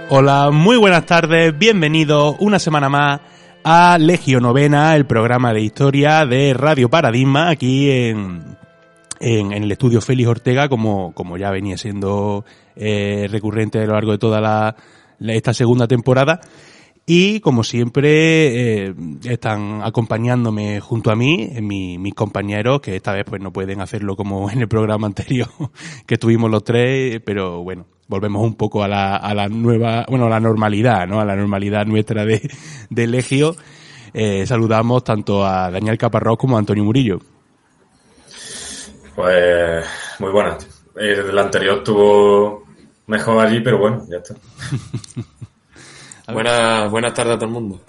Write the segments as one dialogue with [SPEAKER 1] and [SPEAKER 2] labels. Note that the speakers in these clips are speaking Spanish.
[SPEAKER 1] Hola, muy buenas tardes, bienvenidos una semana más a Legio Novena, el programa de historia de Radio Paradigma, aquí en el estudio Félix Ortega, como ya venía siendo recurrente a lo largo de toda esta segunda temporada. Y como siempre están acompañándome junto a mí mis compañeros, que esta vez pues no pueden hacerlo como en el programa anterior que estuvimos los tres, pero bueno, volvemos un poco a la nueva, bueno, a la normalidad, ¿no? A la normalidad nuestra de Legio. Saludamos tanto a Daniel Caparrós como a Antonio Murillo.
[SPEAKER 2] Pues muy buenas. El anterior estuvo mejor allí, pero bueno, ya está.
[SPEAKER 3] Buenas tardes a todo el mundo.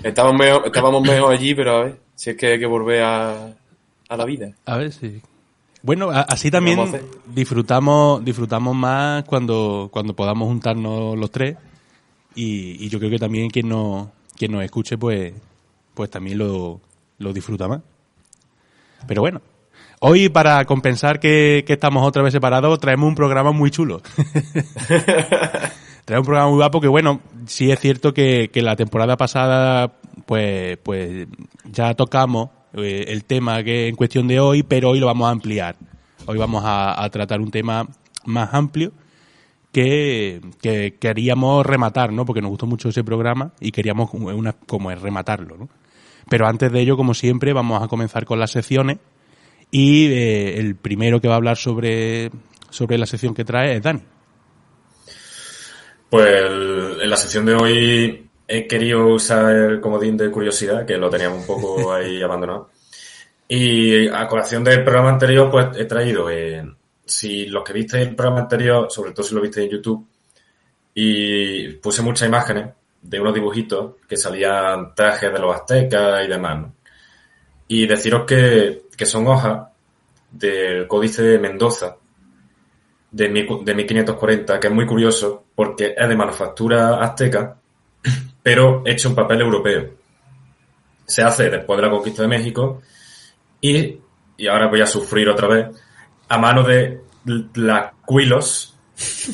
[SPEAKER 3] Estábamos mejor allí, pero a ver, si es que hay que volver a la vida.
[SPEAKER 1] A ver, sí. Bueno, así también disfrutamos más cuando podamos juntarnos los tres y yo creo que también quien nos escuche pues también lo disfruta más. Pero bueno, hoy para compensar que estamos otra vez separados traemos un programa muy chulo. Trae un programa muy guapo que, bueno, sí es cierto que la temporada pasada pues ya tocamos el tema que en cuestión de hoy, pero hoy lo vamos a ampliar. Hoy vamos a tratar un tema más amplio que queríamos rematar, ¿no? Porque nos gustó mucho ese programa y queríamos como rematarlo, ¿no? Pero antes de ello, como siempre, vamos a comenzar con las secciones y el primero que va a hablar sobre la sección que trae es Dani.
[SPEAKER 2] Pues en la sección de hoy he querido usar el comodín de curiosidad, que lo teníamos un poco ahí abandonado. Y a colación del programa anterior, pues he traído, si los que visteis el programa anterior, sobre todo si lo visteis en YouTube, y puse muchas imágenes de unos dibujitos que salían trajes de los aztecas y demás, ¿no? Y deciros que son hojas del Códice de Mendoza, de 1540, que es muy curioso porque es de manufactura azteca, pero hecho en papel europeo. Se hace después de la conquista de México y ahora voy a sufrir otra vez a mano de las cuilos,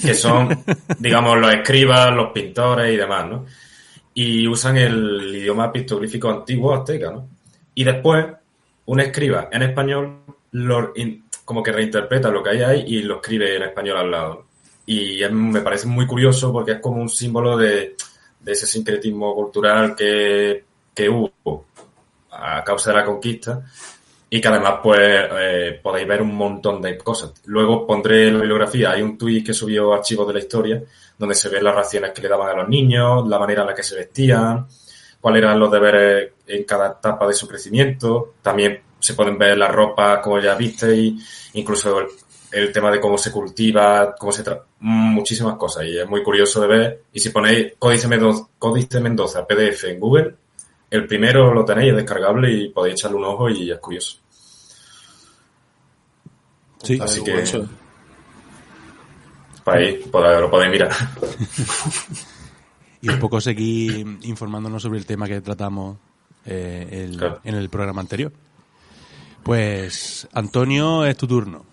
[SPEAKER 2] que son, digamos, los escribas, los pintores y demás, ¿no? Y usan el idioma pictoglífico antiguo azteca, ¿no? Y después, un escriba en español como que reinterpreta lo que hay ahí y lo escribe en español al lado. Y me parece muy curioso porque es como un símbolo de ese sincretismo cultural que hubo a causa de la conquista y que además pues podéis ver un montón de cosas. Luego pondré en la bibliografía, hay un tuit que subió Archivos de la Historia donde se ven las raciones que le daban a los niños, la manera en la que se vestían, cuáles eran los deberes en cada etapa de su crecimiento. También se pueden ver la ropa, como ya visteis, incluso el tema de cómo se cultiva, muchísimas cosas. Y es muy curioso de ver. Y si ponéis Códice Mendoza PDF en Google, el primero lo tenéis, es descargable y podéis echarle un ojo y es curioso.
[SPEAKER 1] Sí,
[SPEAKER 2] así que para ahí lo podéis mirar.
[SPEAKER 1] Y un poco seguir informándonos sobre el tema que tratamos claro, en el programa anterior. Pues, Antonio, es tu turno.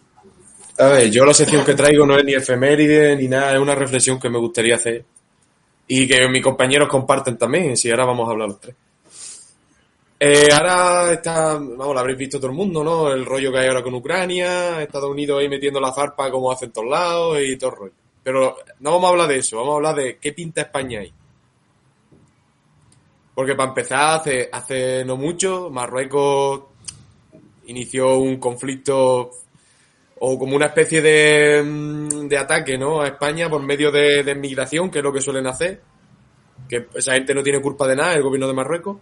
[SPEAKER 3] A ver, yo la sección que traigo no es ni efeméride ni nada, es una reflexión que me gustaría hacer y que mis compañeros comparten también, si ahora vamos a hablar los tres. Ahora lo habréis visto todo el mundo, ¿no? El rollo que hay ahora con Ucrania, Estados Unidos ahí metiendo la zarpa como hacen todos lados y todo el rollo. Pero no vamos a hablar de eso, vamos a hablar de qué pinta España ahí. Porque para empezar, hace no mucho, Marruecos inició un conflicto o como una especie de ataque, ¿no?, a España por medio de migración, que es lo que suelen hacer, que esa gente no tiene culpa de nada, el gobierno de Marruecos,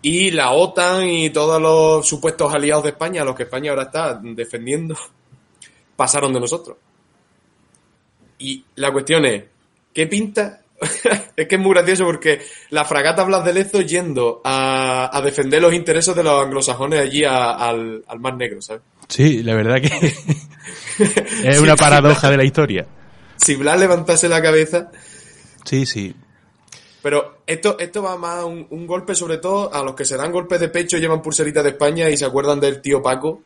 [SPEAKER 3] Y la OTAN y todos los supuestos aliados de España, los que España ahora está defendiendo, pasaron de nosotros. Y la cuestión es, ¿qué pinta? Es que es muy gracioso porque la fragata Blas de Lezo yendo a defender los intereses de los anglosajones allí al Mar Negro, ¿sabes?
[SPEAKER 1] Sí, la verdad que es una paradoja de la historia.
[SPEAKER 3] Si Blas levantase la cabeza...
[SPEAKER 1] Sí, sí.
[SPEAKER 3] Pero esto va más un golpe, sobre todo, a los que se dan golpes de pecho, llevan pulseritas de España y se acuerdan del tío Paco,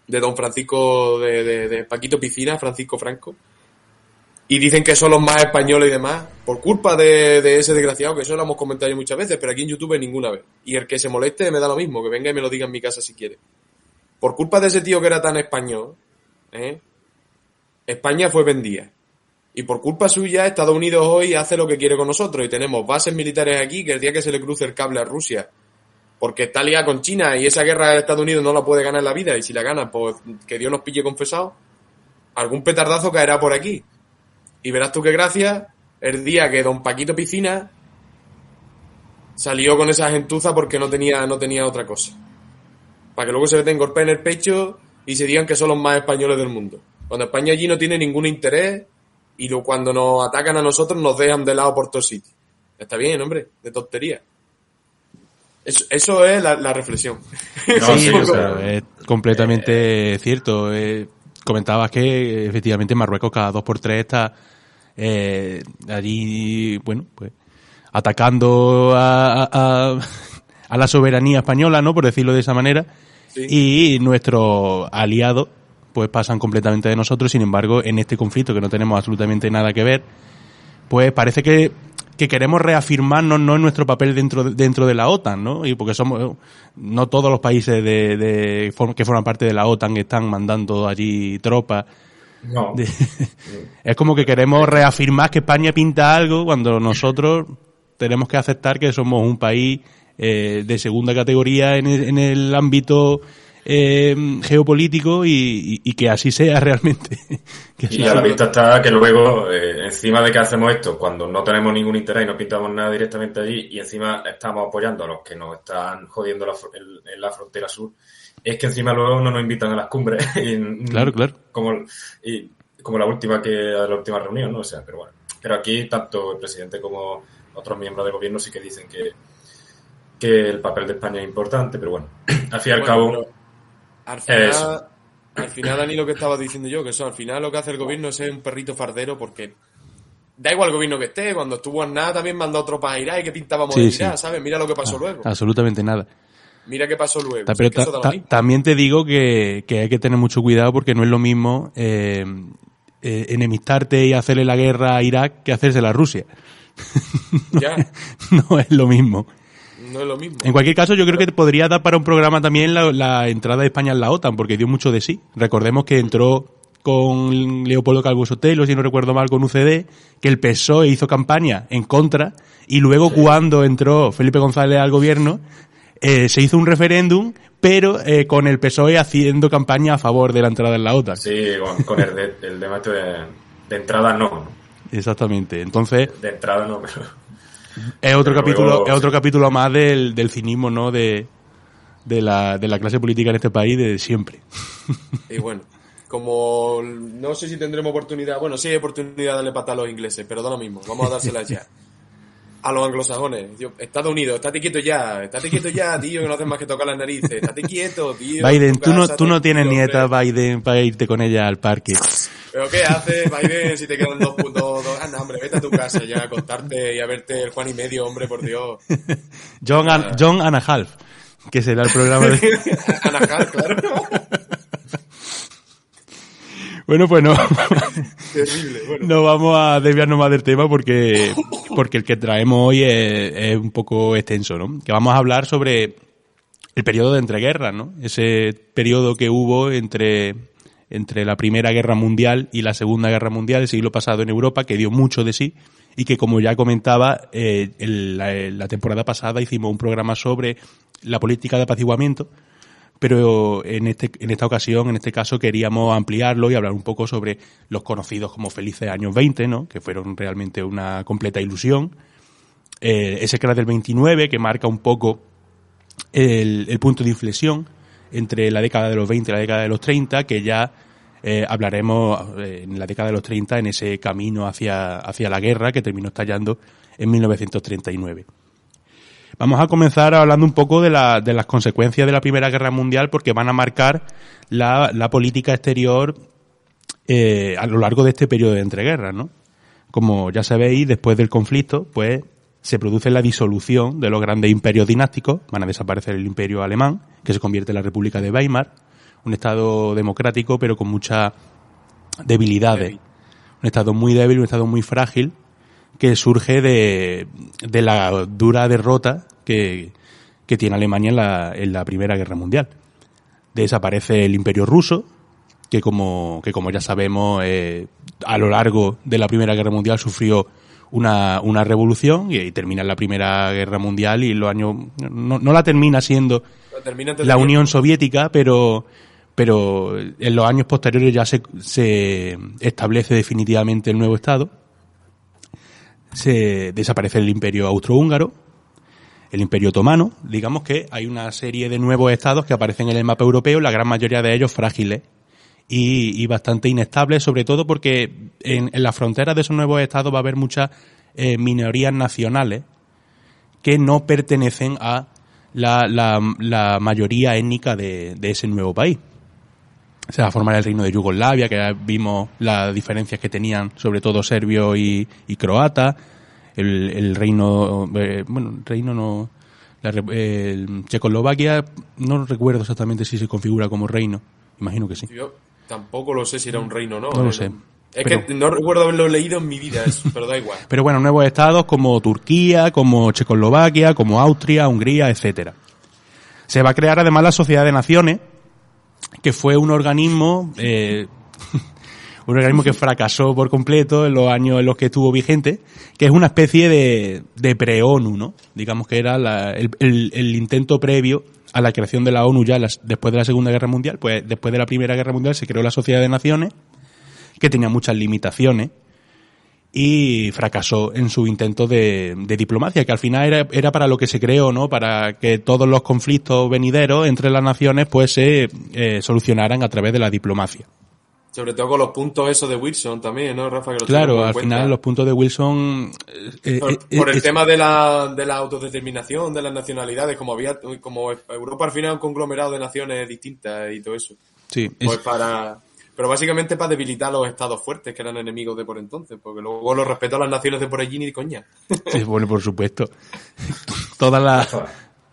[SPEAKER 3] de don Francisco, de Paquito Piscina, Francisco Franco, y dicen que son los más españoles y demás, por culpa de ese desgraciado, que eso lo hemos comentado muchas veces, pero aquí en YouTube ninguna vez. Y el que se moleste me da lo mismo, que venga y me lo diga en mi casa si quiere. Por culpa de ese tío que era tan español, España fue vendida. Y por culpa suya, Estados Unidos hoy hace lo que quiere con nosotros. Y tenemos bases militares aquí que el día que se le cruce el cable a Rusia, porque está liada con China y esa guerra de Estados Unidos no la puede ganar en la vida, y si la gana, pues que Dios nos pille confesado, algún petardazo caerá por aquí. Y verás tú qué gracia el día que don Paquito Piscina salió con esa gentuza porque no tenía otra cosa. Para que luego se den golpes en el pecho y se digan que son los más españoles del mundo. Cuando España allí no tiene ningún interés... Y cuando nos atacan a nosotros nos dejan de lado por todos sitios. Está bien, hombre, de tontería. Eso es la reflexión.
[SPEAKER 1] No, sí, o sea, es completamente cierto. Comentabas que efectivamente Marruecos cada 2x3 está allí, bueno, pues atacando a la soberanía española, ¿no? Por decirlo de esa manera. Sí. Y nuestros aliados pues pasan completamente de nosotros. Sin embargo, en este conflicto que no tenemos absolutamente nada que ver, pues parece que queremos reafirmarnos, ¿no?, en nuestro papel dentro de la OTAN, ¿no? Y porque no todos los países que forman parte de la OTAN están mandando allí tropas.
[SPEAKER 2] No.
[SPEAKER 1] Es como que queremos reafirmar que España pinta algo cuando nosotros tenemos que aceptar que somos un país de segunda categoría en el ámbito geopolítico y que así sea realmente.
[SPEAKER 2] Y a la vista está que luego, encima de que hacemos esto, cuando no tenemos ningún interés y no pintamos nada directamente allí, y encima estamos apoyando a los que nos están jodiendo en la frontera sur, es que encima luego no nos invitan a las cumbres.
[SPEAKER 1] Claro.
[SPEAKER 2] Como la última reunión, ¿no? O sea, pero bueno. Pero aquí tanto el presidente como otros miembros del gobierno sí que dicen que el papel de España es importante, pero bueno, al fin y al cabo...
[SPEAKER 3] Al final, Dani, lo que estaba diciendo yo, que eso, al final lo que hace el gobierno es ser un perrito fardero, porque da igual el gobierno que esté, cuando estuvo en nada también mandó tropas a Irak y que pintábamos de Irak, ¿sabes? Mira lo que pasó luego.
[SPEAKER 1] Absolutamente nada.
[SPEAKER 3] Mira qué pasó luego.
[SPEAKER 1] Pero también te digo que hay que tener mucho cuidado porque no es lo mismo enemistarte y hacerle la guerra a Irak que hacérsela a Rusia.
[SPEAKER 3] Ya.
[SPEAKER 1] No es lo mismo.
[SPEAKER 3] No es lo mismo.
[SPEAKER 1] En cualquier caso, yo creo que podría dar para un programa también la entrada de España en la OTAN, porque dio mucho de sí. Recordemos que entró con Leopoldo Calvo Sotelo, si no recuerdo mal, con UCD, que el PSOE hizo campaña en contra, y luego cuando entró Felipe González al gobierno, se hizo un referéndum, pero con el PSOE haciendo campaña a favor de la entrada en la OTAN.
[SPEAKER 2] Sí, con el debate de entrada no.
[SPEAKER 1] Exactamente. Entonces...
[SPEAKER 2] De entrada no, pero...
[SPEAKER 1] Es otro capítulo más del cinismo, ¿no?, de la clase política en este país de siempre.
[SPEAKER 3] Y bueno, como no sé si tendremos oportunidad, bueno, sí hay oportunidad de darle patada a los ingleses, pero da lo mismo, vamos a dárselas ya. A los anglosajones, tío, Estados Unidos, estate quieto ya, tío, que no haces más que tocar las narices, estate quieto, tío.
[SPEAKER 1] Biden, tú no tienes nieta, Biden, para irte con ella al parque.
[SPEAKER 3] ¿Pero qué haces, Biden, si te quedan dos? Anda, hombre, vete a tu casa ya a acostarte y a verte el Juan y Medio, hombre, por Dios.
[SPEAKER 1] John and a Half, que será el programa de...
[SPEAKER 3] and a Half, claro.
[SPEAKER 1] Bueno, pues no.
[SPEAKER 3] Terrible, bueno.
[SPEAKER 1] No vamos a desviarnos más del tema porque el que traemos hoy es un poco extenso, ¿no? Que vamos a hablar sobre el periodo de entreguerras, ¿no? Ese periodo que hubo entre la Primera Guerra Mundial y la Segunda Guerra Mundial, el siglo pasado en Europa, que dio mucho de sí y que, como ya comentaba, la temporada pasada hicimos un programa sobre la política de apaciguamiento, pero en esta ocasión, en este caso, queríamos ampliarlo y hablar un poco sobre los conocidos como felices años 20, ¿no?, que fueron realmente una completa ilusión. Ese crash del 29, que marca un poco el punto de inflexión entre la década de los 20 y la década de los 30, que ya hablaremos en la década de los 30 en ese camino hacia la guerra que terminó estallando en 1939. Vamos a comenzar hablando un poco de las consecuencias de la Primera Guerra Mundial, porque van a marcar la política exterior a lo largo de este periodo de entreguerras, ¿no? Como ya sabéis, después del conflicto, pues se produce la disolución de los grandes imperios dinásticos. Van a desaparecer el imperio alemán, que se convierte en la República de Weimar, un estado democrático pero con muchas debilidades. Un estado muy débil, un estado muy frágil, que surge de la dura derrota que tiene Alemania en la Primera Guerra Mundial. Desaparece el Imperio Ruso, que como ya sabemos, a lo largo de la Primera Guerra Mundial sufrió una revolución y termina la Primera Guerra Mundial, y los años no la termina siendo la Unión Soviética, pero en los años posteriores ya se establece definitivamente el nuevo Estado. Se desaparece el Imperio Austrohúngaro, el Imperio Otomano. Digamos que hay una serie de nuevos estados que aparecen en el mapa europeo, la gran mayoría de ellos frágiles y bastante inestables, sobre todo porque en las fronteras de esos nuevos estados va a haber muchas minorías nacionales que no pertenecen a la mayoría étnica de ese nuevo país. Se va a formar el reino de Yugoslavia, que ya vimos las diferencias que tenían, sobre todo serbios y croatas. El reino, Checoslovaquia, no recuerdo exactamente si se configura como reino. Imagino que sí.
[SPEAKER 3] Yo tampoco lo sé si era un reino o no.
[SPEAKER 1] No lo sé.
[SPEAKER 3] Que no recuerdo haberlo leído en mi vida eso, pero da igual.
[SPEAKER 1] Pero bueno, nuevos estados como Turquía, como Checoslovaquia, como Austria, Hungría, etcétera. Se va a crear además la Sociedad de Naciones, que fue un organismo que fracasó por completo en los años en los que estuvo vigente, que es una especie de pre-ONU, ¿no? Digamos que era el intento previo a la creación de la ONU ya después de la Segunda Guerra Mundial. Pues después de la Primera Guerra Mundial se creó la Sociedad de Naciones, que tenía muchas limitaciones y fracasó en su intento de diplomacia, que al final era para lo que se creó, ¿no? Para que todos los conflictos venideros entre las naciones pues se solucionaran a través de la diplomacia.
[SPEAKER 3] Sobre todo con los puntos esos de Wilson también, ¿no, Rafa? Que
[SPEAKER 1] claro, al final los puntos de Wilson...
[SPEAKER 3] por el tema de la autodeterminación, de las nacionalidades, como Europa al final es un conglomerado de naciones distintas y todo eso.
[SPEAKER 1] Sí.
[SPEAKER 3] Pues pero básicamente para debilitar los estados fuertes que eran enemigos de por entonces, porque luego los respeto a las naciones de por allí ni de coña.
[SPEAKER 1] Sí, bueno, por supuesto. Todas las...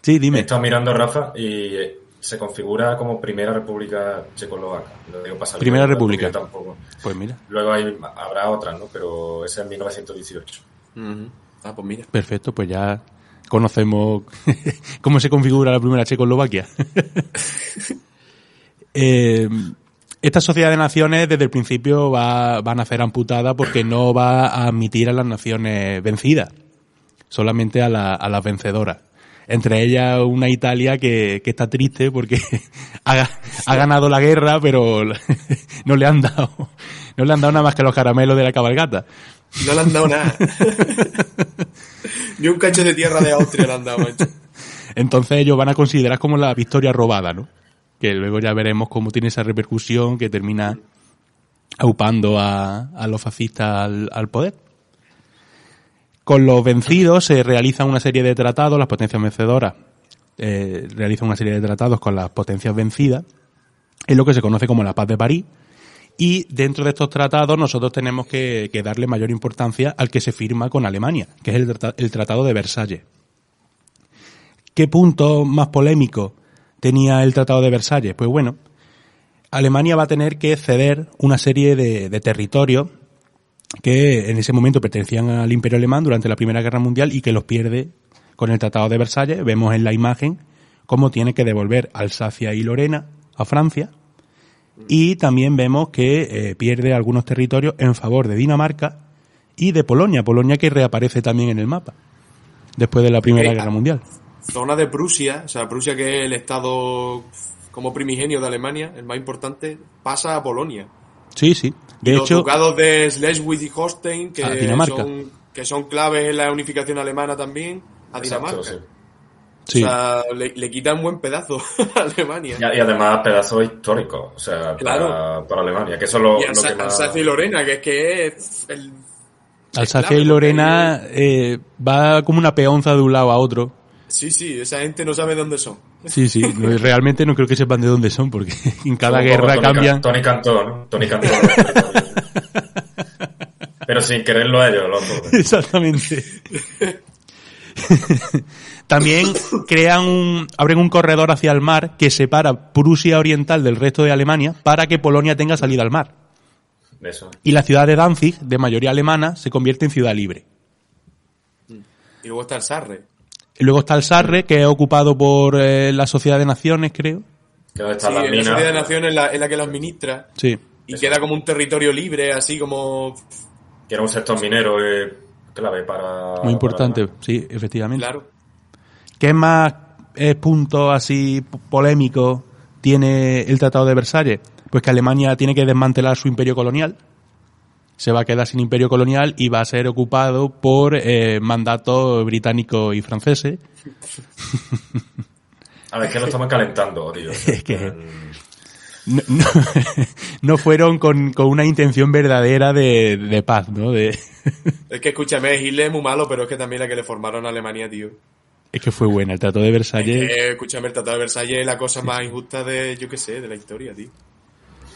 [SPEAKER 1] Sí, dime.
[SPEAKER 2] Estaba mirando, Rafa, y se configura como Primera República Checoslovaca. Lo digo para salir.
[SPEAKER 1] Primera República.
[SPEAKER 2] Tampoco.
[SPEAKER 1] Pues mira.
[SPEAKER 2] Luego habrá otras, ¿no? Pero esa es en 1918.
[SPEAKER 3] Uh-huh. Ah, pues mira.
[SPEAKER 1] Perfecto, pues ya conocemos cómo se configura la primera Checoslovaquia. Esta sociedad de naciones desde el principio van a ser amputada porque no va a admitir a las naciones vencidas, solamente a las vencedoras. Entre ellas una Italia que está triste porque ha ganado la guerra, pero no le han dado nada más que los caramelos de la cabalgata.
[SPEAKER 3] No le han dado nada. Ni un cacho de tierra de Austria le han dado, macho.
[SPEAKER 1] Entonces ellos van a considerar como la victoria robada, ¿no? Que luego ya veremos cómo tiene esa repercusión que termina aupando a los fascistas al poder. Con los vencidos se realizan una serie de tratados, las potencias vencedoras realizan una serie de tratados con las potencias vencidas, es lo que se conoce como la Paz de París, y dentro de estos tratados nosotros tenemos que darle mayor importancia al que se firma con Alemania, que es el Tratado de Versalles. ¿Qué punto más polémico tenía el Tratado de Versalles? Pues bueno, Alemania va a tener que ceder una serie de territorios que en ese momento pertenecían al Imperio Alemán durante la Primera Guerra Mundial y que los pierde con el Tratado de Versalles. Vemos en la imagen cómo tiene que devolver Alsacia y Lorena a Francia, y también vemos que pierde algunos territorios en favor de Dinamarca y de Polonia, que reaparece también en el mapa después de la Primera Guerra Mundial.
[SPEAKER 3] Zona de Prusia, o sea, Prusia, que es el estado como primigenio de Alemania, el más importante, pasa a Polonia.
[SPEAKER 1] Sí, sí. De
[SPEAKER 3] los
[SPEAKER 1] hecho,
[SPEAKER 3] ducados de Schleswig y Holstein,
[SPEAKER 1] Dinamarca.
[SPEAKER 3] que son claves en la unificación alemana también, a Dinamarca.
[SPEAKER 2] Exacto,
[SPEAKER 1] Sí.
[SPEAKER 3] O sea, le quitan buen pedazo a Alemania.
[SPEAKER 2] Y además pedazos históricos, o sea,
[SPEAKER 3] Claro.
[SPEAKER 2] para Alemania, que eso es lo que más...
[SPEAKER 3] Alsacia y Lorena, que es el...
[SPEAKER 1] Alsacia y Lorena va como una peonza de un lado a otro.
[SPEAKER 3] Sí, esa gente no sabe dónde son.
[SPEAKER 1] Sí, realmente no creo que sepan de dónde son, porque en cada
[SPEAKER 2] Somos
[SPEAKER 1] guerra
[SPEAKER 2] como
[SPEAKER 1] cambian.
[SPEAKER 2] Tony Cantó, ¿no? Tony Cantó. Pero sin quererlo a ellos, los dos.
[SPEAKER 1] Exactamente. También abren un corredor hacia el mar que separa Prusia Oriental del resto de Alemania para que Polonia tenga salida al mar.
[SPEAKER 2] Eso.
[SPEAKER 1] Y la ciudad de Danzig, de mayoría alemana, se convierte en ciudad libre.
[SPEAKER 3] Y luego está el Sarre.
[SPEAKER 1] Y luego está el Sarre, que es ocupado por la Sociedad de Naciones, creo.
[SPEAKER 2] Que donde están
[SPEAKER 3] Sí,
[SPEAKER 2] las
[SPEAKER 3] la
[SPEAKER 2] minas.
[SPEAKER 3] Sociedad de Naciones es la que los administra.
[SPEAKER 1] Sí.
[SPEAKER 3] Y
[SPEAKER 2] Eso.
[SPEAKER 3] queda como un territorio libre, así como...
[SPEAKER 2] Que era un sector minero clave para...
[SPEAKER 1] Muy importante,
[SPEAKER 2] para-
[SPEAKER 1] sí, efectivamente.
[SPEAKER 3] Claro.
[SPEAKER 1] ¿Qué más puntos así polémicos tiene el Tratado de Versalles? Pues que Alemania tiene que desmantelar su imperio colonial. Se va a quedar sin imperio colonial y va a ser ocupado por mandatos británicos y franceses.
[SPEAKER 2] A ver, que lo estamos calentando, tío.
[SPEAKER 1] Es que no fueron con una intención verdadera de paz, ¿no?
[SPEAKER 3] Es que, escúchame, Hitler es muy malo, pero es que también la que le formaron a Alemania, tío.
[SPEAKER 1] Es que fue buena. El Tratado de Versalles
[SPEAKER 3] Es que, escúchame, el Tratado de Versalles es la cosa más injusta de, yo qué sé, de la historia, tío.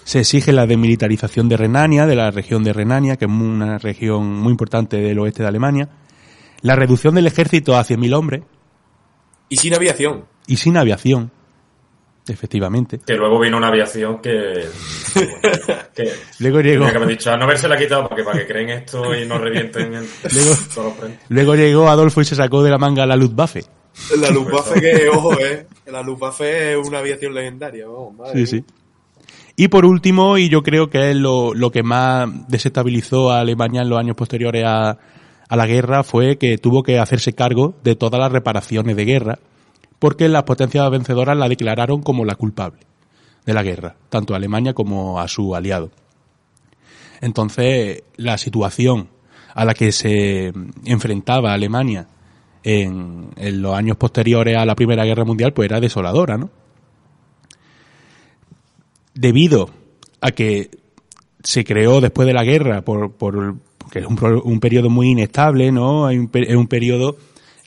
[SPEAKER 1] se exige la desmilitarización de Renania, de la región de Renania, que es una región muy importante del oeste de Alemania. La reducción del ejército a 100.000 hombres.
[SPEAKER 3] Y sin aviación.
[SPEAKER 1] Y sin aviación. Efectivamente.
[SPEAKER 2] Que luego vino una aviación que
[SPEAKER 1] Luego llegó,
[SPEAKER 2] tenía que haber dicho, a no haberse la quitado para que creen esto y no revienten todos los frentes.
[SPEAKER 1] luego llegó Adolfo y se sacó de la manga la Luftwaffe.
[SPEAKER 3] La Luftwaffe que, ojo, la Luftwaffe es una aviación legendaria, vamos, madre
[SPEAKER 1] Sí,
[SPEAKER 3] mía.
[SPEAKER 1] sí. Y por último, y yo creo que es lo que más desestabilizó a Alemania en los años posteriores a la guerra, fue que tuvo que hacerse cargo de todas las reparaciones de guerra, porque las potencias vencedoras la declararon como la culpable de la guerra, tanto a Alemania como a su aliado. Entonces, la situación a la que se enfrentaba Alemania en los años posteriores a la Primera Guerra Mundial, pues era desoladora, ¿no? Debido a que se creó después de la guerra, porque es un periodo muy inestable, ¿no? Es un periodo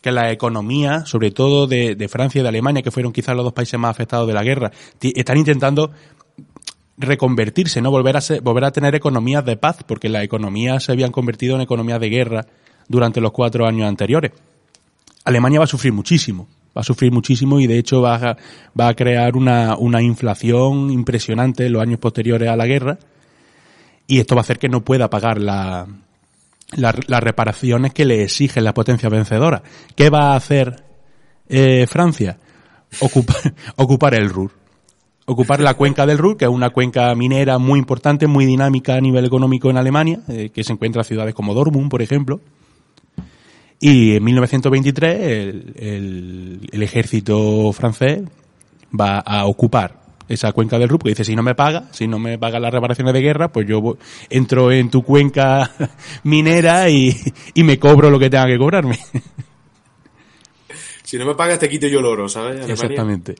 [SPEAKER 1] que la economía, sobre todo de Francia y de Alemania, que fueron quizás los dos países más afectados de la guerra, están intentando reconvertirse, ¿no? Volver a tener economías de paz, porque las economías se habían convertido en economías de guerra durante los 4 años anteriores. Alemania va a sufrir muchísimo y de hecho va a crear una inflación impresionante en los años posteriores a la guerra, y esto va a hacer que no pueda pagar las reparaciones que le exigen las potencias vencedoras. ¿Qué va a hacer Francia? Ocupar el Ruhr. Ocupar la cuenca del Ruhr, que es una cuenca minera muy importante, muy dinámica a nivel económico en Alemania, que se encuentra en ciudades como Dortmund, por ejemplo. Y en 1923 el ejército francés va a ocupar esa cuenca del Ruhr, porque dice, si no me paga las reparaciones de guerra, pues yo entro en tu cuenca minera y me cobro lo que tenga que cobrarme.
[SPEAKER 3] Si no me pagas, te quito yo el oro, ¿sabes? Alemania.
[SPEAKER 1] Exactamente.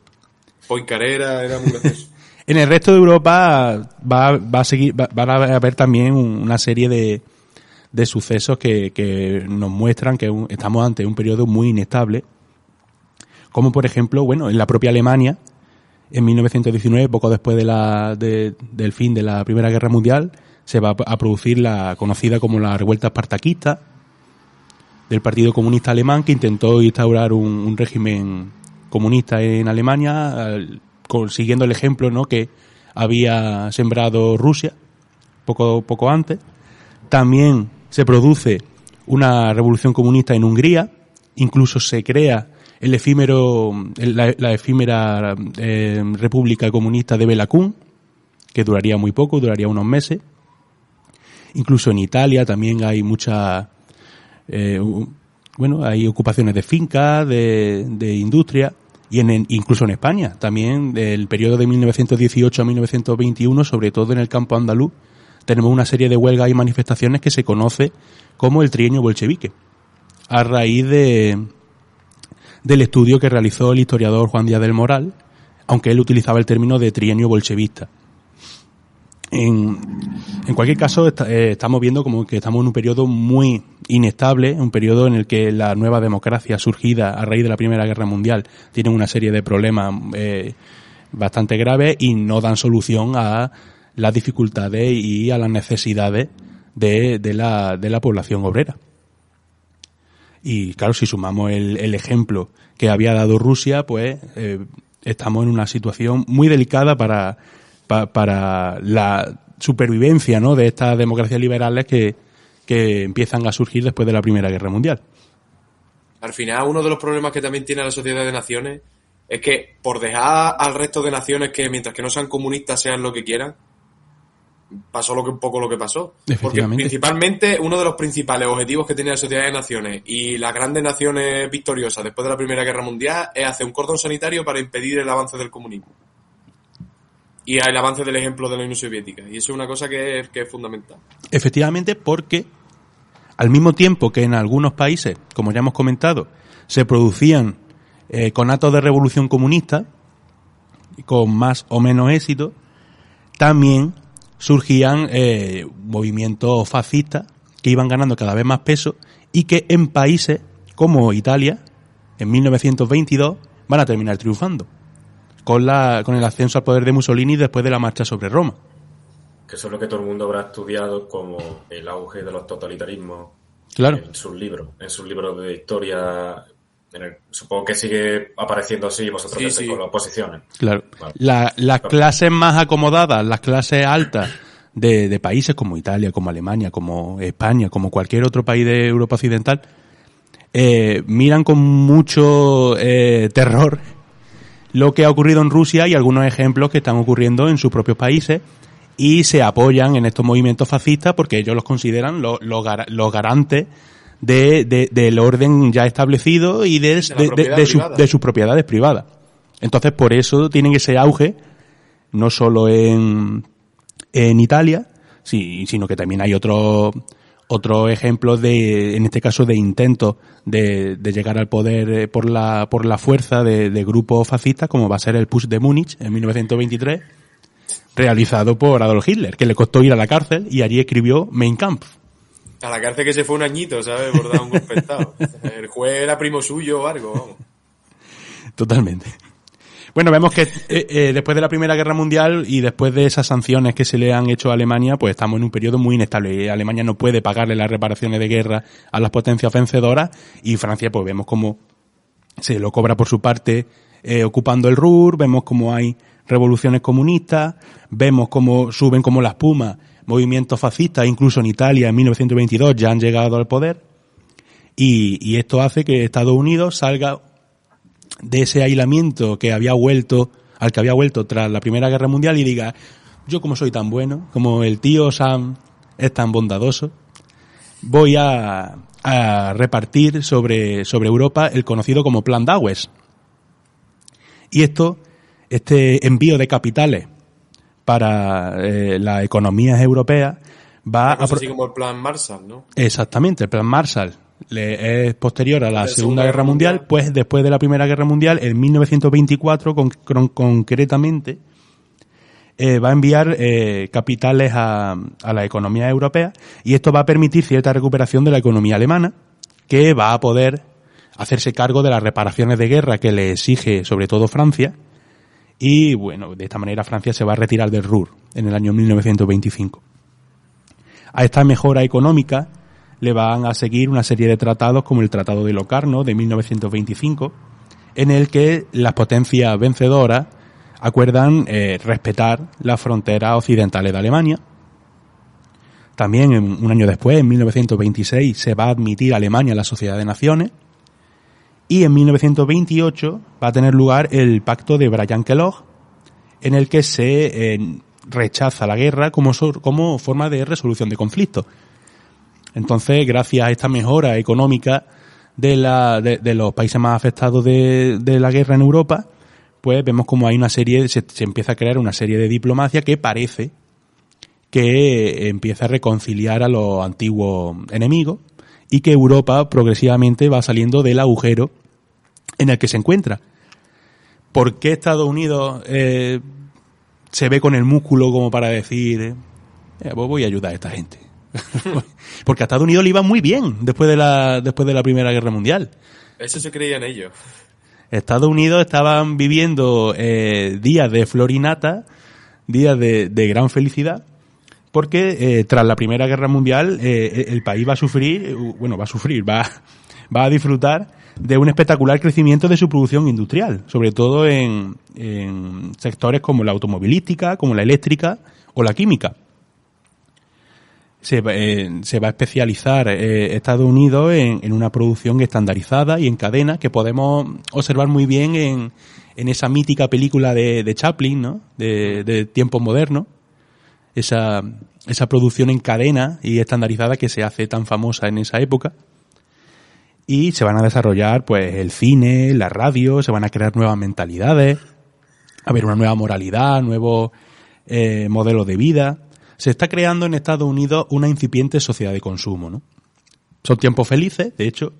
[SPEAKER 3] Poincarera era muy gracioso.
[SPEAKER 1] En el resto de Europa van a haber también una serie de sucesos que nos muestran que estamos ante un periodo muy inestable, como por ejemplo, bueno, en la propia Alemania, en 1919, poco después del fin de la Primera Guerra Mundial, se va a producir la conocida como la revuelta espartaquista del Partido Comunista Alemán, que intentó instaurar un régimen comunista en Alemania, siguiendo el ejemplo, ¿no?, que había sembrado Rusia poco antes. También se produce una revolución comunista en Hungría, incluso se crea la efímera República Comunista de Bela Kun, que duraría muy poco, duraría unos meses. Incluso en Italia también hay hay ocupaciones de fincas, de industria, y incluso en España también, del periodo de 1918 a 1921, sobre todo en el campo andaluz, tenemos una serie de huelgas y manifestaciones que se conoce como el trienio bolchevique, a raíz de del estudio que realizó el historiador Juan Díaz del Moral, aunque él utilizaba el término de trienio bolchevista. En cualquier caso, estamos viendo como que estamos en un periodo muy inestable, un periodo en el que la nueva democracia surgida a raíz de la Primera Guerra Mundial tiene una serie de problemas bastante graves y no dan solución a las dificultades y a las necesidades de la población obrera. Y claro, si sumamos el ejemplo que había dado Rusia, pues estamos en una situación muy delicada para la supervivencia, ¿no?, de estas democracias liberales que empiezan a surgir después de la Primera Guerra Mundial.
[SPEAKER 3] Al final, uno de los problemas que también tiene la Sociedad de Naciones es que por dejar al resto de naciones que mientras que no sean comunistas sean lo que quieran, pasó un poco lo que pasó. Porque principalmente uno de los principales objetivos que tenía la Sociedad de Naciones y las grandes naciones victoriosas después de la Primera Guerra Mundial es hacer un cordón sanitario para impedir el avance del comunismo y el avance del ejemplo de la Unión Soviética. Y eso es una cosa que es fundamental.
[SPEAKER 1] Efectivamente, porque al mismo tiempo que en algunos países, como ya hemos comentado, se producían conatos de revolución comunista, con más o menos éxito, también surgían movimientos fascistas que iban ganando cada vez más peso y que en países como Italia, en 1922, van a terminar triunfando con el ascenso al poder de Mussolini después de la marcha sobre Roma.
[SPEAKER 2] Que eso es lo que todo el mundo habrá estudiado como el auge de los totalitarismos.
[SPEAKER 1] Claro.
[SPEAKER 2] En sus libros de historia. Supongo que sigue apareciendo así, vosotros estáis con las oposiciones.
[SPEAKER 1] Claro.
[SPEAKER 2] Vale.
[SPEAKER 1] Las clases más acomodadas, las clases altas de países como Italia, como Alemania, como España, como cualquier otro país de Europa Occidental, miran con mucho terror lo que ha ocurrido en Rusia y algunos ejemplos que están ocurriendo en sus propios países y se apoyan en estos movimientos fascistas porque ellos los consideran los garantes del orden ya establecido y de sus propiedades privadas. Entonces, por eso tienen ese auge, no solo en Italia, sino que también hay otros ejemplos en este caso, de intentos de llegar al poder por la fuerza de grupos fascistas, como va a ser el Putsch de Múnich en 1923, realizado por Adolf Hitler, que le costó ir a la cárcel y allí escribió Mein Kampf.
[SPEAKER 3] A la cárcel que se fue un añito, ¿sabes? Por dar un golpe de estado. El juez era primo suyo o algo, vamos.
[SPEAKER 1] Totalmente. Bueno, vemos que después de la Primera Guerra Mundial y después de esas sanciones que se le han hecho a Alemania, pues estamos en un periodo muy inestable. Alemania no puede pagarle las reparaciones de guerra a las potencias vencedoras y Francia, pues vemos cómo se lo cobra por su parte ocupando el Ruhr, vemos cómo hay revoluciones comunistas, vemos cómo suben como la espuma movimientos fascistas, incluso en Italia en 1922 ya han llegado al poder y esto hace que Estados Unidos salga de ese aislamiento al que había vuelto tras la Primera Guerra Mundial y diga, yo como soy tan bueno, como el tío Sam es tan bondadoso, voy a repartir sobre Europa el conocido como Plan Dawes. Y este envío de capitales para las economías europeas va a...
[SPEAKER 3] Así como el Plan Marshall, ¿no?
[SPEAKER 1] Exactamente, el Plan Marshall es posterior a la Segunda Guerra Mundial, pues después de la Primera Guerra Mundial, en 1924 concretamente, va a enviar capitales a la economía europea y esto va a permitir cierta recuperación de la economía alemana, que va a poder hacerse cargo de las reparaciones de guerra que le exige sobre todo Francia. Y bueno, de esta manera Francia se va a retirar del Ruhr en el año 1925. A esta mejora económica le van a seguir una serie de tratados como el Tratado de Locarno de 1925, en el que las potencias vencedoras acuerdan respetar las fronteras occidentales de Alemania. También un año después, en 1926, se va a admitir a Alemania en la Sociedad de Naciones. Y en 1928 va a tener lugar el Pacto de Bryan-Kellogg, en el que se rechaza la guerra como forma de resolución de conflictos. Entonces, gracias a esta mejora económica de los países más afectados de la guerra en Europa, pues vemos como hay se empieza a crear una serie de diplomacia que parece que empieza a reconciliar a los antiguos enemigos y que Europa progresivamente va saliendo del agujero en el que se encuentra. ¿Por qué Estados Unidos se ve con el músculo como para decir, pues voy a ayudar a esta gente? Porque a Estados Unidos le iba muy bien después de la Primera Guerra Mundial.
[SPEAKER 3] Eso se creían ellos.
[SPEAKER 1] Estados Unidos estaban viviendo días de flor y nata, días de gran felicidad, porque tras la Primera Guerra Mundial el país va a disfrutar de un espectacular crecimiento de su producción industrial, sobre todo en sectores como la automovilística, como la eléctrica o la química. Se va a especializar Estados Unidos en una producción estandarizada y en cadena que podemos observar muy bien en esa mítica película de Chaplin, ¿no? De tiempos modernos. Esa producción en cadena y estandarizada que se hace tan famosa en esa época. Y se van a desarrollar pues el cine, la radio, se van a crear nuevas mentalidades, a haber una nueva moralidad, nuevos modelos de vida. Se está creando en Estados Unidos una incipiente sociedad de consumo, ¿no? Son tiempos felices. De hecho,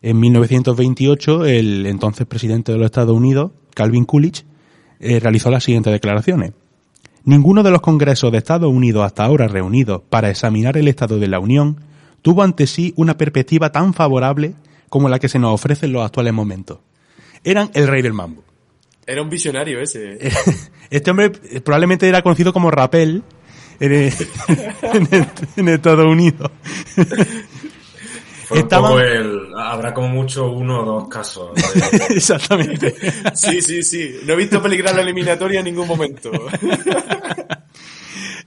[SPEAKER 1] en 1928 el entonces presidente de los Estados Unidos, Calvin Coolidge, realizó las siguientes declaraciones. Ninguno de los congresos de Estados Unidos hasta ahora reunidos para examinar el estado de la Unión tuvo ante sí una perspectiva tan favorable como la que se nos ofrece en los actuales momentos. Eran el rey del mambo.
[SPEAKER 3] Era un visionario ese.
[SPEAKER 1] Este hombre probablemente era conocido como Rappel en Estados Unidos.
[SPEAKER 2] Habrá como mucho uno o dos casos.
[SPEAKER 1] Exactamente.
[SPEAKER 3] Sí. No he visto peligrar la eliminatoria en ningún momento.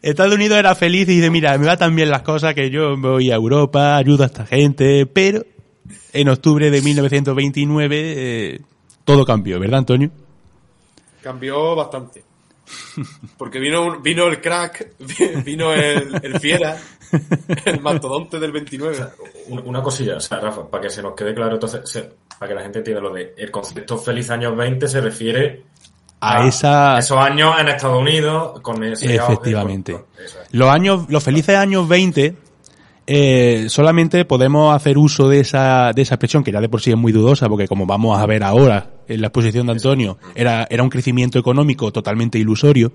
[SPEAKER 1] Estados Unidos era feliz y dice, mira, me va tan bien las cosas que yo voy a Europa, ayudo a esta gente, pero en octubre de 1929 todo cambió, ¿verdad, Antonio?
[SPEAKER 3] Cambió bastante. Porque vino el crack, vino el fiera, el mastodonte del 29.
[SPEAKER 2] O sea, una cosilla, o sea, Rafa, para que se nos quede claro, entonces, para que la gente entienda lo de el concepto feliz años 20 se refiere a esos años en Estados Unidos con ese
[SPEAKER 1] efectivamente. Los felices años 20 solamente podemos hacer uso de esa expresión, que ya de por sí es muy dudosa, porque como vamos a ver ahora en la exposición de Antonio, era un crecimiento económico totalmente ilusorio.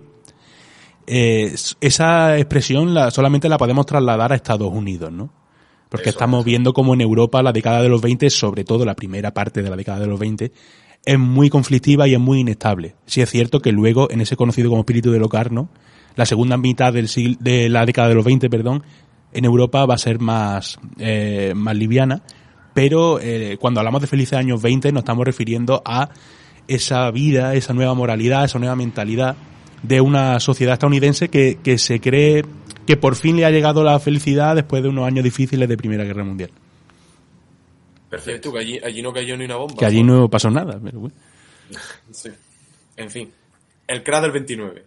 [SPEAKER 1] Esa expresión solamente la podemos trasladar a Estados Unidos, ¿no? Porque estamos viendo como en Europa la década de los 20, sobre todo la primera parte de la década de los 20, es muy conflictiva y es muy inestable. Sí es cierto que luego, en ese conocido como espíritu de Locarno, la segunda mitad de la década de los 20, en Europa va a ser más liviana, pero cuando hablamos de felices años 20 nos estamos refiriendo a esa vida, esa nueva moralidad, esa nueva mentalidad de una sociedad estadounidense que se cree que por fin le ha llegado la felicidad después de unos años difíciles de Primera Guerra Mundial.
[SPEAKER 3] Perfecto, que allí no cayó ni una bomba.
[SPEAKER 1] Que allí no pasó nada, pero bueno.
[SPEAKER 3] Sí. En fin, el crack del 29.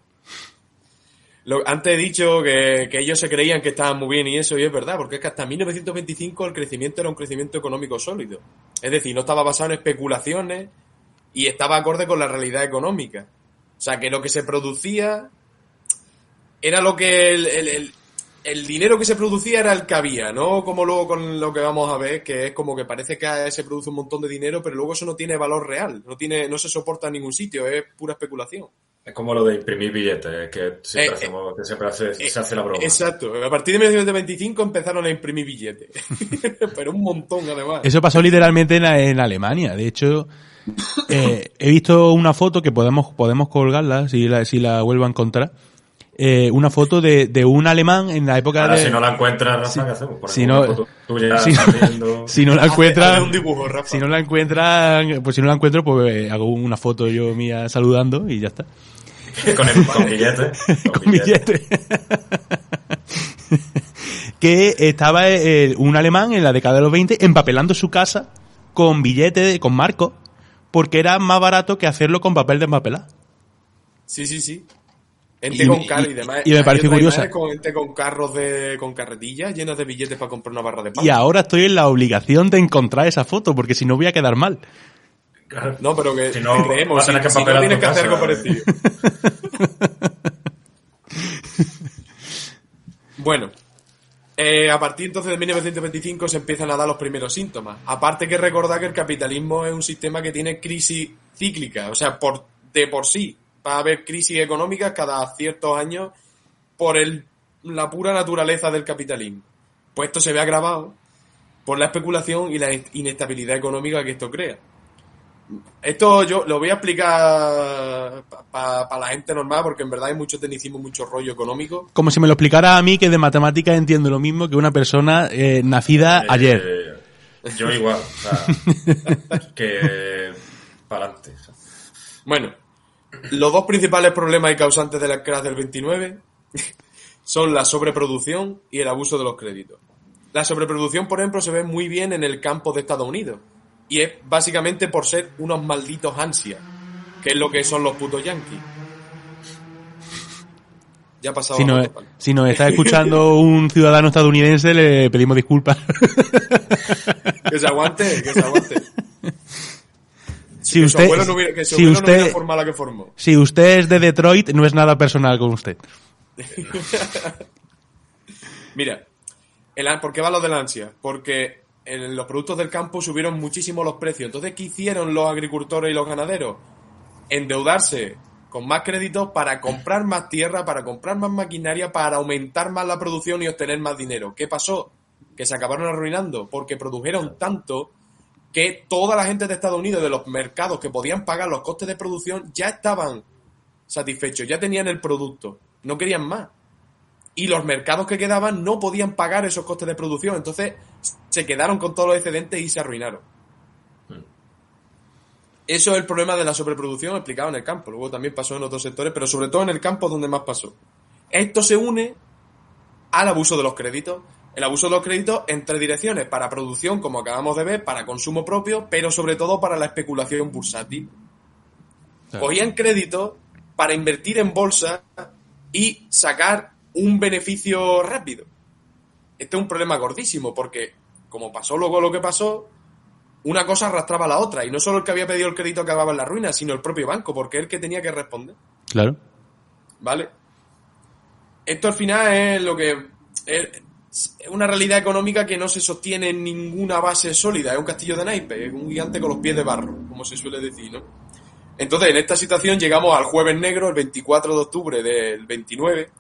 [SPEAKER 3] Antes he dicho que ellos se creían que estaban muy bien y eso, y es verdad, porque es que hasta 1925 el crecimiento era un crecimiento económico sólido. Es decir, no estaba basado en especulaciones y estaba acorde con la realidad económica. O sea, que lo que se producía era lo que el dinero que se producía era el que había, no como luego con lo que vamos a ver, que es como que parece que se produce un montón de dinero, pero luego eso no tiene valor real, no se soporta en ningún sitio, es pura especulación.
[SPEAKER 2] Es como lo de imprimir billetes, que siempre se hace la broma.
[SPEAKER 3] Exacto, a partir de 1925 empezaron a imprimir billetes, pero un montón además.
[SPEAKER 1] Eso pasó literalmente en Alemania, de hecho he visto una foto que podemos colgarla si la vuelvo a encontrar. Una foto de un alemán en la época
[SPEAKER 2] ahora,
[SPEAKER 1] de...
[SPEAKER 2] si no la encuentras, Rafa, ¿qué hacemos?
[SPEAKER 1] Si no la encuentras...
[SPEAKER 3] un dibujo, Rafa.
[SPEAKER 1] Si no la encuentro, pues hago una foto yo mía saludando y ya está.
[SPEAKER 2] con billete.
[SPEAKER 1] Con billete. Que estaba un alemán en la década de los 20 empapelando su casa con billetes, con marcos, porque era más barato que hacerlo con papel de empapelar.
[SPEAKER 3] Sí. Gente con carros y demás.
[SPEAKER 1] Y me pareció curiosa.
[SPEAKER 3] Gente con carros con carretillas llenas de billetes para comprar una barra de pan.
[SPEAKER 1] Y ahora estoy en la obligación de encontrar esa foto, porque si no voy a quedar mal.
[SPEAKER 3] No, pero que
[SPEAKER 2] si no,
[SPEAKER 3] creemos, si no tienes que hacer algo parecido. Bueno, A partir entonces de 1925 se empiezan a dar los primeros síntomas. Aparte que recordar que el capitalismo es un sistema que tiene crisis cíclicas, o sea, de por sí va a haber crisis económicas cada ciertos años por la pura naturaleza del capitalismo. Pues esto se ve agravado por la especulación y la inestabilidad económica que esto crea. Esto yo lo voy a explicar para la gente normal, porque en verdad hay mucho tecnicismo, mucho rollo económico.
[SPEAKER 1] Como si me lo explicara a mí, que de matemáticas entiendo lo mismo que una persona nacida ayer.
[SPEAKER 2] Yo igual, o sea, que para adelante.
[SPEAKER 3] Bueno, los dos principales problemas y causantes de la crash del 29 son la sobreproducción y el abuso de los créditos. La sobreproducción, por ejemplo, se ve muy bien en el campo de Estados Unidos. Y es básicamente por ser unos malditos ansias, que es lo que son los putos yankees. Ya ha pasado.
[SPEAKER 1] Si nos está escuchando un ciudadano estadounidense, le pedimos disculpas.
[SPEAKER 3] Que se aguante, que se aguante.
[SPEAKER 1] Si usted,
[SPEAKER 3] su abuelo no hubiera formado la que formó.
[SPEAKER 1] Si usted es de Detroit, no es nada personal con usted.
[SPEAKER 3] Mira, ¿por qué va lo de la ansia? Porque en los productos del campo subieron muchísimo los precios. Entonces, ¿qué hicieron los agricultores y los ganaderos? Endeudarse con más créditos para comprar más tierra, para comprar más maquinaria, para aumentar más la producción y obtener más dinero. ¿Qué pasó? Que se acabaron arruinando porque produjeron tanto que toda la gente de Estados Unidos, de los mercados que podían pagar los costes de producción, ya estaban satisfechos, ya tenían el producto, no querían más. Y los mercados que quedaban no podían pagar esos costes de producción, entonces se quedaron con todos los excedentes y se arruinaron. Eso es el problema de la sobreproducción explicado en el campo. Luego también pasó en otros sectores, pero sobre todo en el campo es donde más pasó. Esto se une al abuso de los créditos. El abuso de los créditos en tres direcciones: para producción, como acabamos de ver, para consumo propio, pero sobre todo para la especulación bursátil. Claro. Cogían créditos para invertir en bolsa y sacar un beneficio rápido. Este es un problema gordísimo porque, como pasó luego lo que pasó, una cosa arrastraba a la otra, y no solo el que había pedido el crédito acababa en la ruina, sino el propio banco, porque es el que tenía que responder.
[SPEAKER 1] Claro.
[SPEAKER 3] ¿Vale? Esto al final es lo que es una realidad económica que no se sostiene en ninguna base sólida, es un castillo de naipes, es un gigante con los pies de barro, como se suele decir, ¿no? Entonces, en esta situación llegamos al Jueves Negro, el 24 de octubre del 29,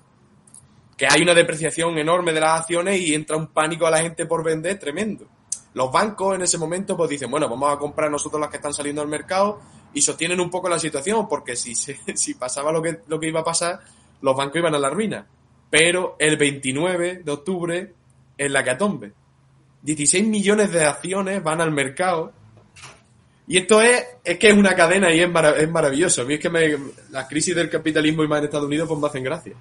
[SPEAKER 3] que hay una depreciación enorme de las acciones y entra un pánico a la gente por vender tremendo. Los bancos en ese momento pues dicen, bueno, vamos a comprar nosotros las que están saliendo al mercado, y sostienen un poco la situación, porque si pasaba lo que iba a pasar, los bancos iban a la ruina. Pero el 29 de octubre es la hecatombe. 16 millones de acciones van al mercado. Y esto es que es una cadena y es maravilloso. A mí es que las crisis del capitalismo y más en Estados Unidos pues me hacen gracia.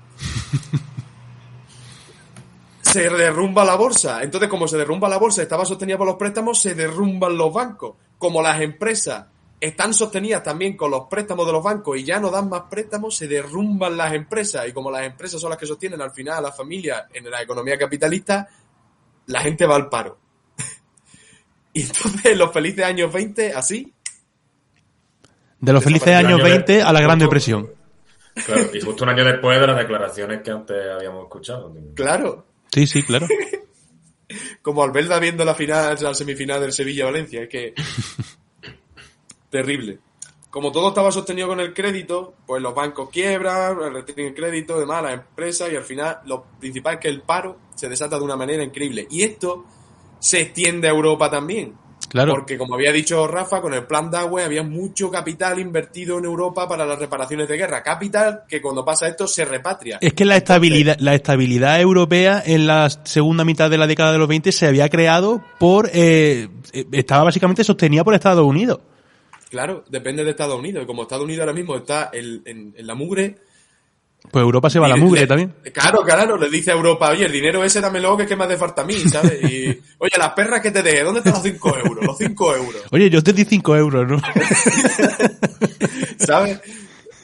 [SPEAKER 3] Se derrumba la bolsa. Entonces, como se derrumba la bolsa, estaba sostenida por los préstamos, se derrumban los bancos. Como las empresas están sostenidas también con los préstamos de los bancos y ya no dan más préstamos, se derrumban las empresas. Y como las empresas son las que sostienen al final a las familias en la economía capitalista, la gente va al paro. Y entonces, los felices años 20, así.
[SPEAKER 1] De los felices años 20 a la Gran Depresión.
[SPEAKER 2] Claro, y justo un año después de las declaraciones que antes habíamos escuchado.
[SPEAKER 3] Claro.
[SPEAKER 1] Sí, claro.
[SPEAKER 3] Como Albelda viendo la semifinal del Sevilla-Valencia, es que terrible. Como todo estaba sostenido con el crédito, pues los bancos quiebran, retienen crédito, demás, las empresas, y al final lo principal es que el paro se desata de una manera increíble. Y esto se extiende a Europa también.
[SPEAKER 1] Claro.
[SPEAKER 3] Porque, como había dicho Rafa, con el plan Dawe había mucho capital invertido en Europa para las reparaciones de guerra. Capital que cuando pasa esto se repatria.
[SPEAKER 1] Es que la estabilidad europea en la segunda mitad de la década de los 20 se había creado estaba básicamente sostenida por Estados Unidos.
[SPEAKER 3] Claro, depende de Estados Unidos. Y como Estados Unidos ahora mismo está en la mugre,
[SPEAKER 1] pues Europa se va a la mugre también.
[SPEAKER 3] Claro, le dice a Europa, oye, el dinero ese dámelo, que es que me hace falta a mí, ¿sabes? Y, oye, las perras que te dejé, ¿dónde están los 5 euros? Los 5 euros.
[SPEAKER 1] Oye, yo te di 5 euros, ¿no?
[SPEAKER 3] ¿Sabes?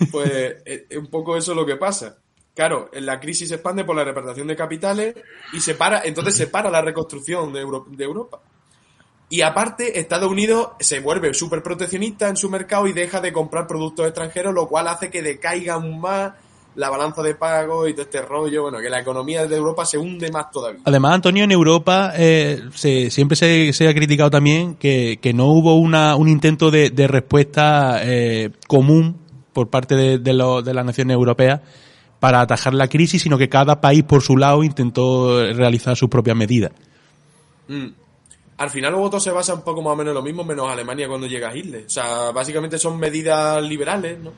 [SPEAKER 3] Pues es un poco eso lo que pasa. Claro, la crisis se expande por la repartición de capitales y entonces se para la reconstrucción de Europa. Y aparte, Estados Unidos se vuelve súper proteccionista en su mercado y deja de comprar productos extranjeros, lo cual hace que decaiga aún más la balanza de pago y todo este rollo, bueno, que la economía de Europa se hunde más todavía.
[SPEAKER 1] Además, Antonio, en Europa siempre se ha criticado también que no hubo un intento de respuesta común por parte de las naciones europeas para atajar la crisis, sino que cada país por su lado intentó realizar sus propias medidas.
[SPEAKER 3] Al final luego todo se basa un poco más o menos en lo mismo, menos Alemania cuando llega a Hitler. O sea, básicamente son medidas liberales, ¿no?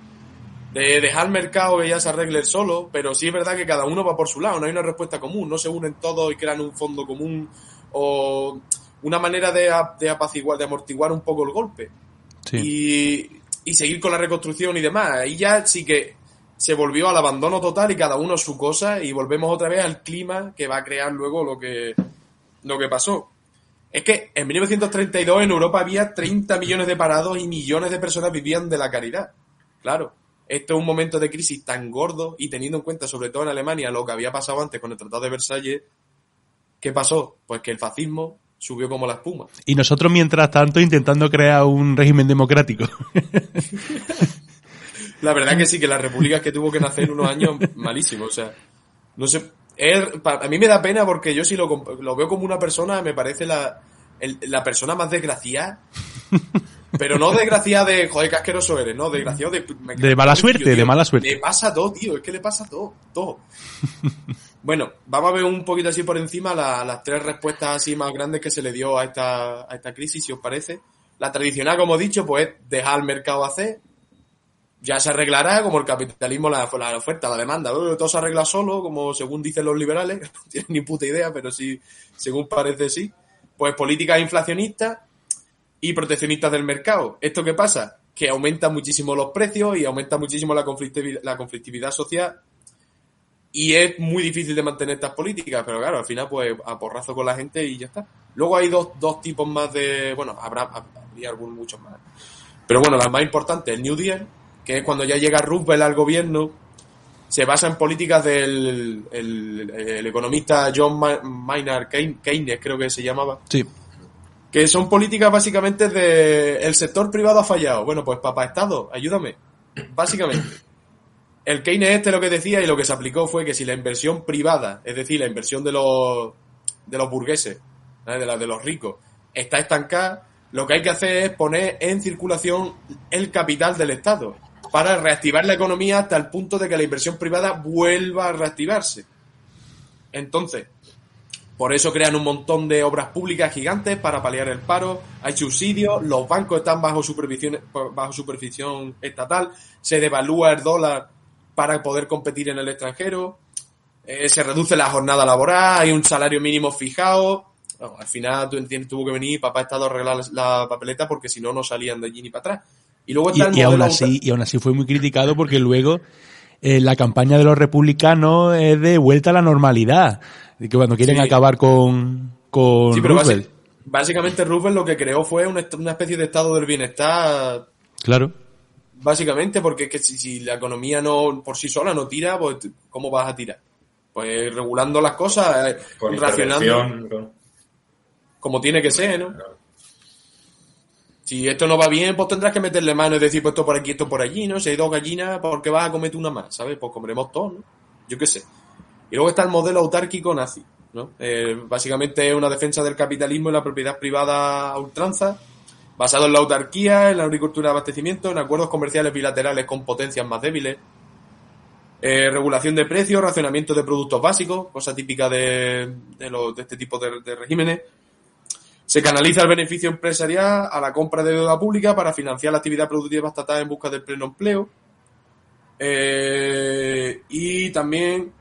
[SPEAKER 3] De dejar el mercado que ya se arregle solo, pero sí es verdad que cada uno va por su lado, no hay una respuesta común, no se unen todos y crean un fondo común o una manera de apaciguar, de amortiguar un poco el golpe. Sí. Y seguir con la reconstrucción y demás. Ahí ya sí que se volvió al abandono total y cada uno su cosa y volvemos otra vez al clima que va a crear luego lo que pasó. Es que en 1932 en Europa había 30 millones de parados y millones de personas vivían de la caridad. Claro, esto es un momento de crisis tan gordo y teniendo en cuenta sobre todo en Alemania lo que había pasado antes con el Tratado de Versalles, ¿qué pasó? Pues que el fascismo subió como la espuma.
[SPEAKER 1] Y nosotros mientras tanto intentando crear un régimen democrático.
[SPEAKER 3] La verdad que sí, que las repúblicas que tuvo que nacer en unos años, malísimo, o sea, no sé, a mí me da pena porque yo si lo veo como una persona, me parece la persona más desgraciada, pero no desgraciada de, joder, qué asqueroso eres, no, desgraciado
[SPEAKER 1] de mala suerte, tío, de mala suerte.
[SPEAKER 3] Le pasa todo, tío, es que le pasa todo. Bueno, vamos a ver un poquito así por encima las tres respuestas así más grandes que se le dio a esta crisis, si os parece. La tradicional, como he dicho, pues dejar al mercado hacer. Ya se arreglará como el capitalismo, la oferta, la demanda. Todo se arregla solo, como según dicen los liberales. No tienen ni puta idea, pero sí, según parece sí. Pues políticas inflacionistas y proteccionistas del mercado. ¿Esto qué pasa? Que aumenta muchísimo los precios y aumenta muchísimo la conflictividad social. Y es muy difícil de mantener estas políticas, pero claro, al final pues a porrazo con la gente y ya está. Luego hay dos tipos más de... Bueno, habría algunos muchos más. Pero bueno, la más importante, el New Deal, que es cuando ya llega Roosevelt al gobierno, se basa en políticas del el economista John Maynard Keynes, creo que se llamaba.
[SPEAKER 1] Sí.
[SPEAKER 3] Que son políticas básicamente de el sector privado ha fallado. Bueno, pues papá Estado, ayúdame. Básicamente. El Keynes lo que decía y lo que se aplicó fue que si la inversión privada, es decir, la inversión de los burgueses, ¿sabes? de los ricos, está estancada, lo que hay que hacer es poner en circulación el capital del Estado para reactivar la economía hasta el punto de que la inversión privada vuelva a reactivarse. Entonces, por eso crean un montón de obras públicas gigantes para paliar el paro, hay subsidios, los bancos están bajo supervisión estatal, se devalúa el dólar para poder competir en el extranjero, se reduce la jornada laboral, hay un salario mínimo fijado. Bueno, al final tuvo que venir papá Estado a arreglar la papeleta porque si no, no salían de allí ni para atrás. Y luego está
[SPEAKER 1] y aún así fue muy criticado porque luego la campaña de los republicanos es de vuelta a la normalidad, de que cuando quieren acabar con
[SPEAKER 3] sí, pero
[SPEAKER 1] Roosevelt.
[SPEAKER 3] Básicamente Roosevelt lo que creó fue una especie de estado del bienestar.
[SPEAKER 1] Claro.
[SPEAKER 3] Básicamente porque es que si la economía no por sí sola no tira, pues ¿cómo vas a tirar? Pues regulando las cosas,
[SPEAKER 2] con
[SPEAKER 3] racionando como tiene que ser, ¿no?
[SPEAKER 2] Claro.
[SPEAKER 3] Si esto no va bien, pues tendrás que meterle mano y decir, pues esto por aquí, esto por allí, ¿no? Si hay dos gallinas, ¿por qué vas a comer una más? ¿Sabes? Pues comeremos todos, ¿no? Yo qué sé. Y luego está el modelo autárquico nazi, ¿no? Básicamente es una defensa del capitalismo y la propiedad privada a ultranza, basado en la autarquía, en la agricultura de abastecimiento, en acuerdos comerciales bilaterales con potencias más débiles, regulación de precios, racionamiento de productos básicos, cosa típica de este tipo de regímenes. Se canaliza el beneficio empresarial a la compra de deuda pública para financiar la actividad productiva estatal en busca del pleno empleo. Y también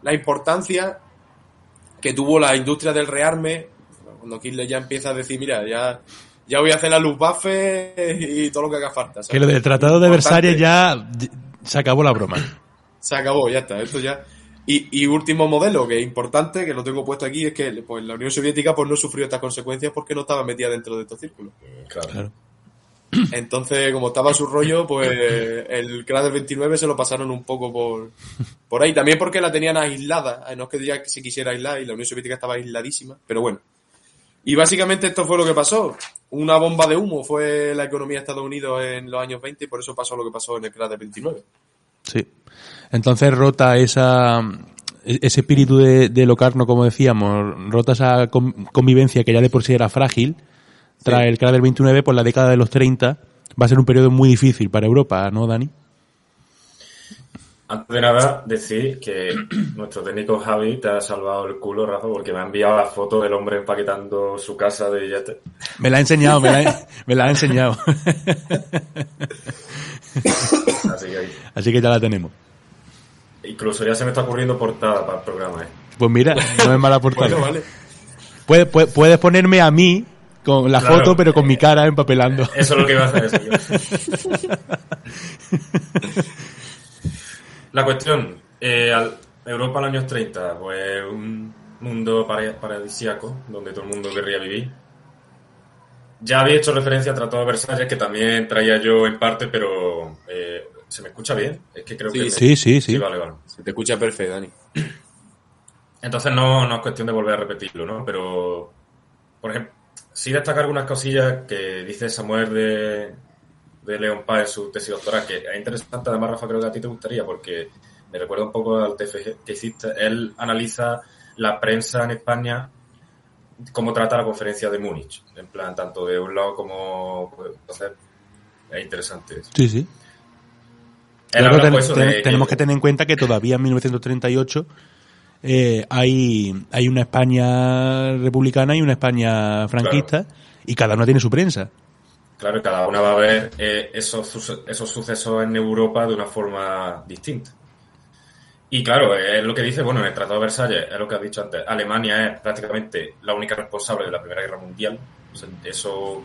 [SPEAKER 3] la importancia que tuvo la industria del rearme, cuando Hitler ya empieza a decir, mira, ya voy a hacer la Luftwaffe y todo lo que haga falta, ¿sabes?
[SPEAKER 1] Que lo del Tratado de Versalles ya se acabó la broma.
[SPEAKER 3] Se acabó, ya está, esto ya... Y último modelo, que es importante, que lo tengo puesto aquí, es que pues, la Unión Soviética pues no sufrió estas consecuencias porque no estaba metida dentro de estos círculos.
[SPEAKER 2] Claro.
[SPEAKER 3] Entonces, como estaba su rollo, pues el crack del 29 se lo pasaron un poco por ahí. También porque la tenían aislada. No es que ya se quisiera aislar y la Unión Soviética estaba aisladísima, pero bueno. Y básicamente esto fue lo que pasó. Una bomba de humo fue la economía de Estados Unidos en los años 20 y por eso pasó lo que pasó en el crack del 29.
[SPEAKER 1] Sí. Entonces rota ese espíritu de Locarno, como decíamos, rota esa convivencia que ya de por sí era frágil, tras el crack del 29, por la década de los 30, va a ser un periodo muy difícil para Europa, ¿no, Dani?
[SPEAKER 2] Antes de nada, decir que nuestro técnico Javi te ha salvado el culo, Rafa, porque me ha enviado la foto del hombre empaquetando su casa de billetes.
[SPEAKER 1] Me la ha enseñado, me la ha enseñado. Así que ya la tenemos.
[SPEAKER 2] Incluso ya se me está ocurriendo portada para el programa, ¿eh?
[SPEAKER 1] Pues mira, no es mala portada.
[SPEAKER 3] Bueno, vale.
[SPEAKER 1] Puedes ponerme a mí con la foto, pero con mi cara empapelando.
[SPEAKER 2] Eso es lo que iba a hacer, eso. La cuestión, Europa en los años 30, pues un mundo paradisíaco donde todo el mundo querría vivir. Ya había hecho referencia al Tratado de Versalles, que también traía yo en parte, pero ¿se me escucha bien? Es que creo que...
[SPEAKER 1] Sí.
[SPEAKER 2] Vale.
[SPEAKER 3] Se te escucha perfecto, Dani.
[SPEAKER 2] Entonces no es cuestión de volver a repetirlo, ¿no? Pero, por ejemplo, sí destacar algunas cosillas que dice Samuel de León Paz en su tesis doctoral, que es interesante. Además, Rafa, creo que a ti te gustaría, porque me recuerda un poco al TFG que hiciste. Él analiza la prensa en España, cómo trata la conferencia de Múnich, en plan, tanto de un lado como... Pues, entonces, es interesante eso.
[SPEAKER 1] Sí. Claro, tenemos que tener en cuenta que todavía en 1938 hay una España republicana y una España franquista, claro, y cada una tiene su prensa.
[SPEAKER 2] Claro, cada una va a ver esos sucesos en Europa de una forma distinta. Y claro, es lo que dice, bueno, en el Tratado de Versalles, es lo que has dicho antes, Alemania es prácticamente la única responsable de la Primera Guerra Mundial. O sea, eso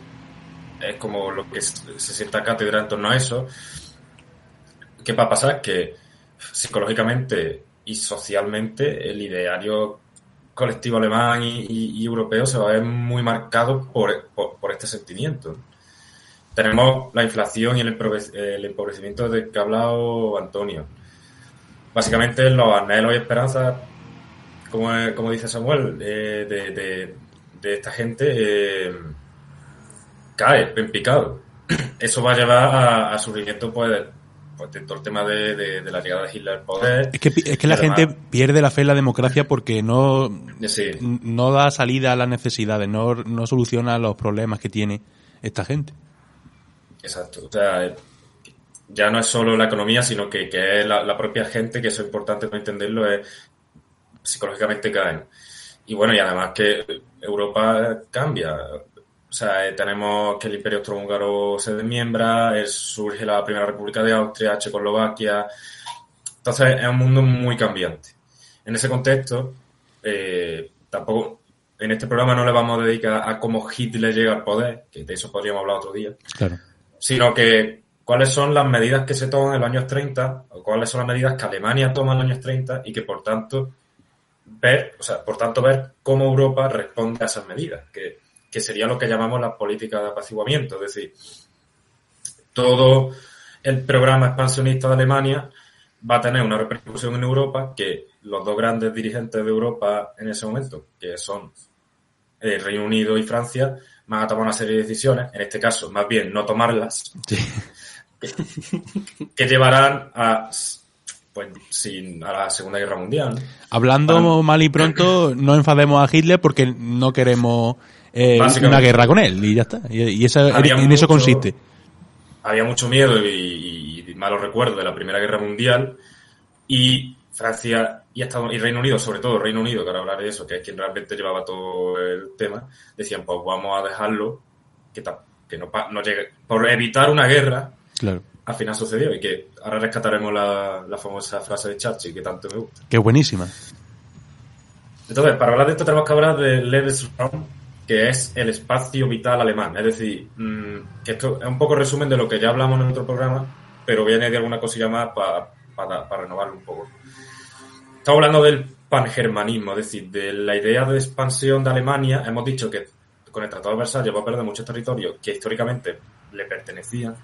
[SPEAKER 2] es como lo que se sienta cátedra en torno a eso. ¿Qué va a pasar? Que psicológicamente y socialmente el ideario colectivo alemán y europeo se va a ver muy marcado por este sentimiento. Tenemos la inflación y el empobrecimiento del que ha hablado Antonio. Básicamente los anhelos y esperanzas, como dice Samuel, de esta gente cae en picado. Eso va a llevar a sufrimiento, pues de todo el tema de la llegada de Hitler al poder.
[SPEAKER 1] Es que la gente pierde la fe en la democracia porque no da salida a las necesidades, no soluciona los problemas que tiene esta gente.
[SPEAKER 2] Exacto. O sea, ya no es solo la economía, sino que es la propia gente, que eso es importante para entenderlo, es psicológicamente caen. Y bueno, y además que Europa cambia. O sea, tenemos que el Imperio Austrohúngaro se desmiembra, surge la Primera República de Austria, Checoslovaquia. Entonces es un mundo muy cambiante. En ese contexto, tampoco en este programa no le vamos a dedicar a cómo Hitler llega al poder, que de eso podríamos hablar otro día,
[SPEAKER 1] claro,
[SPEAKER 2] sino que cuáles son las medidas que se toman en los años 30, o cuáles son las medidas que Alemania toma en los años 30 y que por tanto ver cómo Europa responde a esas medidas, que sería lo que llamamos la política de apaciguamiento. Es decir, todo el programa expansionista de Alemania va a tener una repercusión en Europa, que los dos grandes dirigentes de Europa en ese momento, que son el Reino Unido y Francia, van a tomar una serie de decisiones, en este caso, más bien no tomarlas,
[SPEAKER 1] sí,
[SPEAKER 2] que llevarán a la Segunda Guerra Mundial.
[SPEAKER 1] Hablando mal y pronto, no enfademos a Hitler porque no queremos una guerra con él y ya está. Y eso consiste.
[SPEAKER 2] Había mucho miedo y malos recuerdos de la Primera Guerra Mundial, y Francia y Reino Unido, sobre todo Reino Unido, que ahora hablaré de eso, que es quien realmente llevaba todo el tema, decían, pues vamos a dejarlo que no llegue, por evitar una guerra.
[SPEAKER 1] Claro.
[SPEAKER 2] Al final sucedió, y que ahora rescataremos la famosa frase de Churchill que tanto me gusta.
[SPEAKER 1] Qué buenísima.
[SPEAKER 2] Entonces, para hablar de esto tenemos que hablar de Lebensraum, que es el espacio vital alemán. Es decir, que esto es un poco resumen de lo que ya hablamos en otro programa, pero voy a añadir alguna cosilla más para renovarlo un poco. Estamos hablando del pangermanismo, es decir, de la idea de expansión de Alemania. Hemos dicho que con el Tratado de Versalles va a perder muchos territorios que históricamente le pertenecían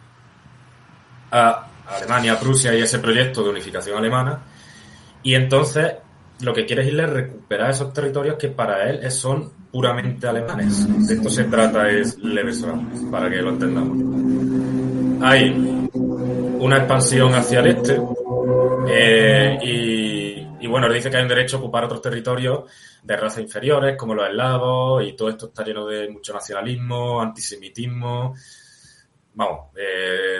[SPEAKER 2] a Alemania, a Prusia y ese proyecto de unificación alemana, y entonces lo que quiere Hitler es recuperar esos territorios que para él son puramente alemanes. De esto se trata, es Lebensraum, para que lo entendamos. Hay una expansión hacia el este, Y bueno, dice que hay un derecho a ocupar otros territorios de razas inferiores, como los eslavos, y todo esto está lleno de mucho nacionalismo, antisemitismo. Vamos,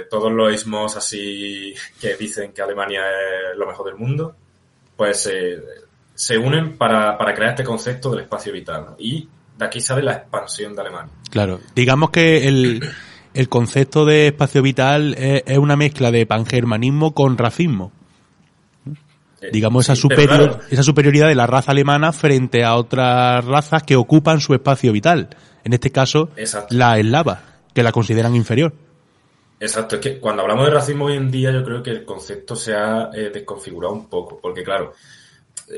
[SPEAKER 2] todos los ismos así que dicen que Alemania es lo mejor del mundo, pues se unen para crear este concepto del espacio vital, ¿no? Y de aquí sale la expansión de Alemania.
[SPEAKER 1] Claro, digamos que el concepto de espacio vital es una mezcla de pangermanismo con racismo. Digamos,
[SPEAKER 2] sí, claro,
[SPEAKER 1] esa superioridad de la raza alemana frente a otras razas que ocupan su espacio vital. En este caso,
[SPEAKER 2] exacto.
[SPEAKER 1] la eslava, que la consideran inferior.
[SPEAKER 2] Exacto, es que cuando hablamos de racismo hoy en día yo creo que el concepto se ha desconfigurado un poco, porque claro,